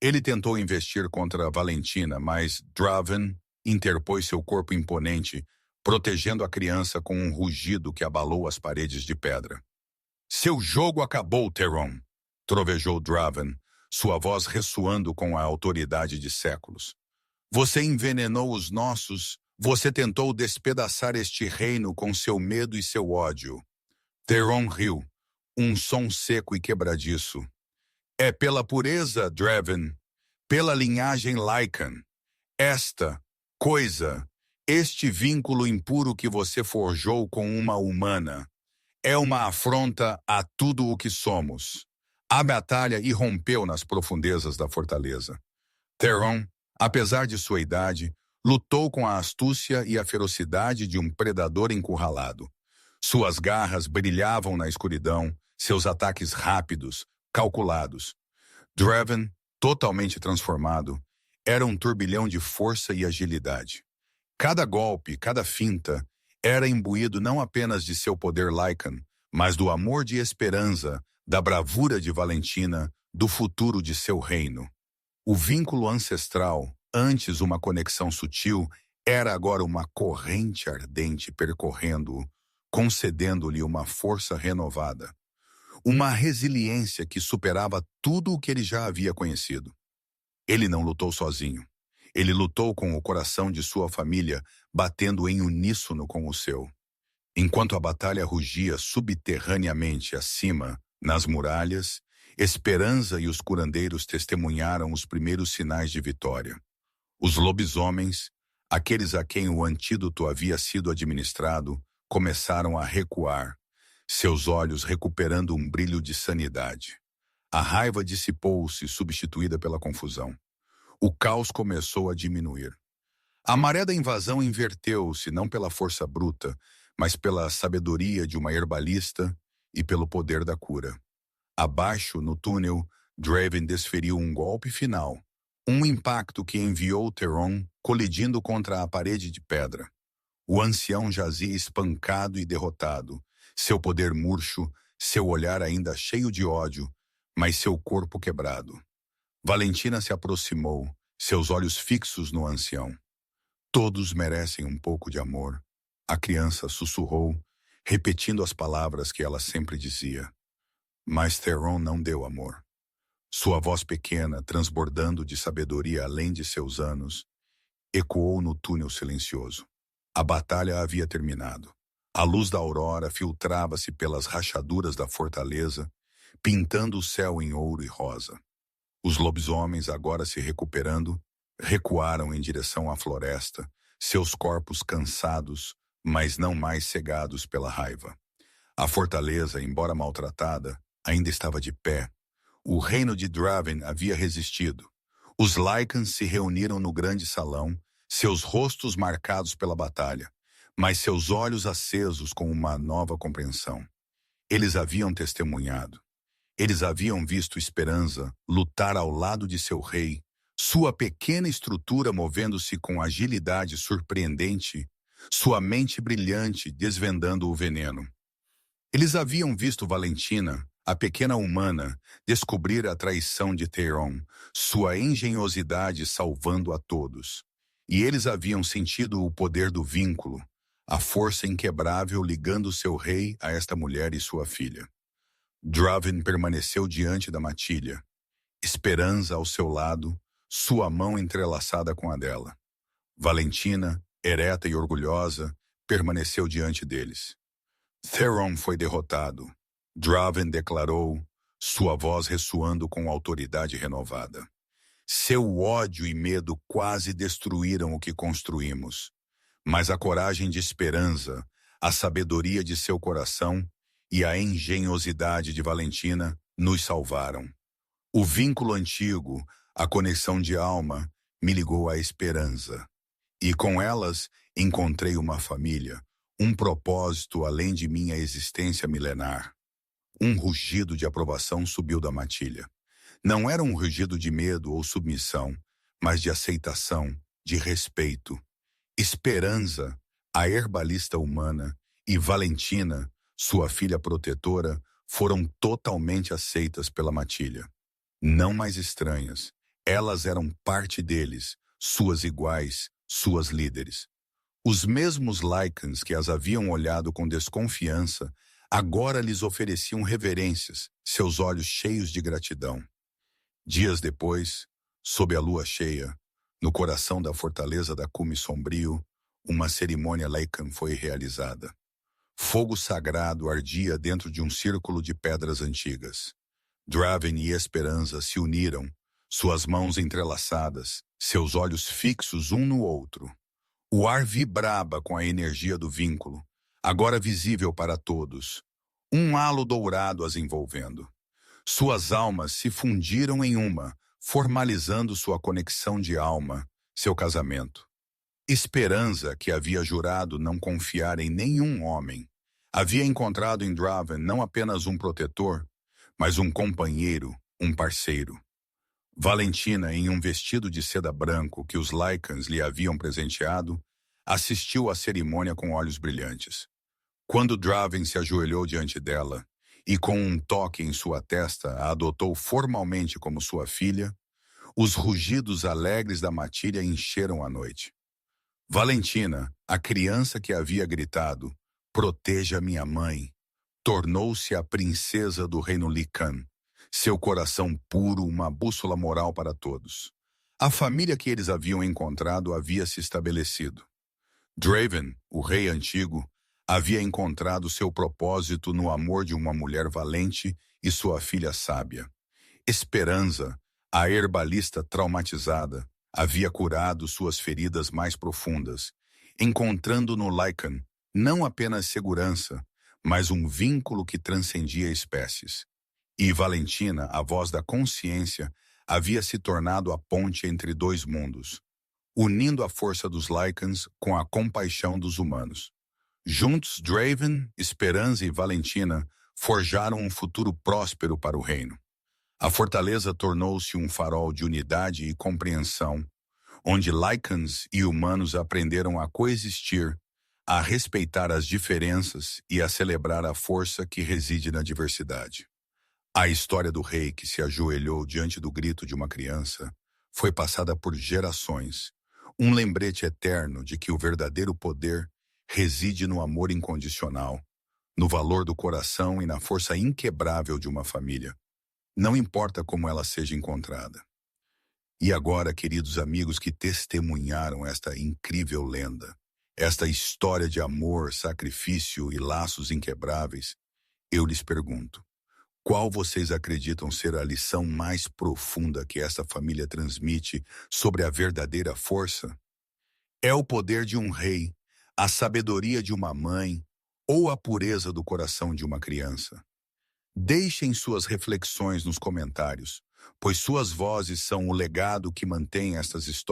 A: Ele tentou investir contra Valentina, mas Draven interpôs seu corpo imponente, protegendo a criança com um rugido que abalou as paredes de pedra. Seu jogo acabou, Theron, trovejou Draven, sua voz ressoando com a autoridade de séculos. Você envenenou os nossos, você tentou despedaçar este reino com seu medo e seu ódio. Theron riu, um som seco e quebradiço. É pela pureza, Draven, pela linhagem Lycan. Esta coisa, este vínculo impuro que você forjou com uma humana, é uma afronta a tudo o que somos. A batalha irrompeu nas profundezas da fortaleza. Theron, apesar de sua idade, lutou com a astúcia e a ferocidade de um predador encurralado. Suas garras brilhavam na escuridão, seus ataques rápidos, calculados. Draven, totalmente transformado, era um turbilhão de força e agilidade. Cada golpe, cada finta, era imbuído não apenas de seu poder Lycan, mas do amor de Esperança, da bravura de Valentina, do futuro de seu reino. O vínculo ancestral, antes uma conexão sutil, era agora uma corrente ardente percorrendo-o, concedendo-lhe uma força renovada. Uma resiliência que superava tudo o que ele já havia conhecido. Ele não lutou sozinho. Ele lutou com o coração de sua família, batendo em uníssono com o seu. Enquanto a batalha rugia subterraneamente acima, nas muralhas, Esperança e os curandeiros testemunharam os primeiros sinais de vitória. Os lobisomens, aqueles a quem o antídoto havia sido administrado, começaram a recuar, seus olhos recuperando um brilho de sanidade. A raiva dissipou-se, substituída pela confusão. O caos começou a diminuir. A maré da invasão inverteu-se não pela força bruta, mas pela sabedoria de uma herbalista e pelo poder da cura. Abaixo, no túnel, Draven desferiu um golpe final, um impacto que enviou Theron colidindo contra a parede de pedra. O ancião jazia espancado e derrotado, seu poder murcho, seu olhar ainda cheio de ódio, mas seu corpo quebrado. Valentina se aproximou, seus olhos fixos no ancião. Todos merecem um pouco de amor. A criança sussurrou, repetindo as palavras que ela sempre dizia. Mas Theron não deu amor. Sua voz pequena, transbordando de sabedoria além de seus anos, ecoou no túnel silencioso. A batalha havia terminado. A luz da aurora filtrava-se pelas rachaduras da fortaleza, pintando o céu em ouro e rosa. Os lobisomens, agora se recuperando, recuaram em direção à floresta, seus corpos cansados, mas não mais cegados pela raiva. A fortaleza, embora maltratada, ainda estava de pé. O reino de Draven havia resistido. Os Lycans se reuniram no grande salão, seus rostos marcados pela batalha, mas seus olhos acesos com uma nova compreensão. Eles haviam testemunhado. Eles haviam visto Esperança lutar ao lado de seu rei, sua pequena estrutura movendo-se com agilidade surpreendente, sua mente brilhante desvendando o veneno. Eles haviam visto Valentina, a pequena humana, descobrir a traição de Theron, sua engenhosidade salvando a todos. E eles haviam sentido o poder do vínculo, a força inquebrável ligando seu rei a esta mulher e sua filha. Draven permaneceu diante da matilha, Esperança ao seu lado, sua mão entrelaçada com a dela. Valentina, ereta e orgulhosa, permaneceu diante deles. Theron foi derrotado. Draven declarou, sua voz ressoando com autoridade renovada. Seu ódio e medo quase destruíram o que construímos, mas a coragem de Esperança, a sabedoria de seu coração e a engenhosidade de Valentina nos salvaram. O vínculo antigo, a conexão de alma, me ligou à Esperança. E com elas encontrei uma família, um propósito além de minha existência milenar. Um rugido de aprovação subiu da matilha. Não era um rugido de medo ou submissão, mas de aceitação, de respeito. Esperança, a herbalista humana, e Valentina, sua filha protetora, foram totalmente aceitas pela matilha. Não mais estranhas. Elas eram parte deles, suas iguais, suas líderes. Os mesmos Lycans que as haviam olhado com desconfiança, agora lhes ofereciam reverências, seus olhos cheios de gratidão. Dias depois, sob a lua cheia, no coração da fortaleza da Cume Sombrio, uma cerimônia Lycan foi realizada. Fogo sagrado ardia dentro de um círculo de pedras antigas. Draven e Esperança se uniram, suas mãos entrelaçadas, seus olhos fixos um no outro. O ar vibrava com a energia do vínculo, agora visível para todos, um halo dourado as envolvendo. Suas almas se fundiram em uma, formalizando sua conexão de alma, seu casamento. Esperança, que havia jurado não confiar em nenhum homem, havia encontrado em Draven não apenas um protetor, mas um companheiro, um parceiro. Valentina, em um vestido de seda branco que os Lycans lhe haviam presenteado, assistiu à cerimônia com olhos brilhantes. Quando Draven se ajoelhou diante dela e com um toque em sua testa a adotou formalmente como sua filha, os rugidos alegres da matilha encheram a noite. Valentina, a criança que havia gritado, "Proteja minha mãe", tornou-se a princesa do reino Lycan, seu coração puro uma bússola moral para todos. A família que eles haviam encontrado havia se estabelecido. Draven, o rei antigo, havia encontrado seu propósito no amor de uma mulher valente e sua filha sábia. Esperança, a herbalista traumatizada, havia curado suas feridas mais profundas, encontrando no Lycan não apenas segurança, mas um vínculo que transcendia espécies. E Valentina, a voz da consciência, havia se tornado a ponte entre dois mundos, unindo a força dos Lycans com a compaixão dos humanos. Juntos, Draven, Esperança e Valentina forjaram um futuro próspero para o reino. A fortaleza tornou-se um farol de unidade e compreensão, onde Lycans e humanos aprenderam a coexistir, a respeitar as diferenças e a celebrar a força que reside na diversidade. A história do rei que se ajoelhou diante do grito de uma criança foi passada por gerações, um lembrete eterno de que o verdadeiro poder reside no amor incondicional, no valor do coração e na força inquebrável de uma família, não importa como ela seja encontrada. E agora, queridos amigos que testemunharam esta incrível lenda, esta história de amor, sacrifício e laços inquebráveis, eu lhes pergunto, Qual vocês acreditam ser a lição mais profunda que essa família transmite sobre a verdadeira força? É o poder de um rei, a sabedoria de uma mãe ou a pureza do coração de uma criança? Deixem suas reflexões nos comentários, pois suas vozes são o legado que mantém essas histórias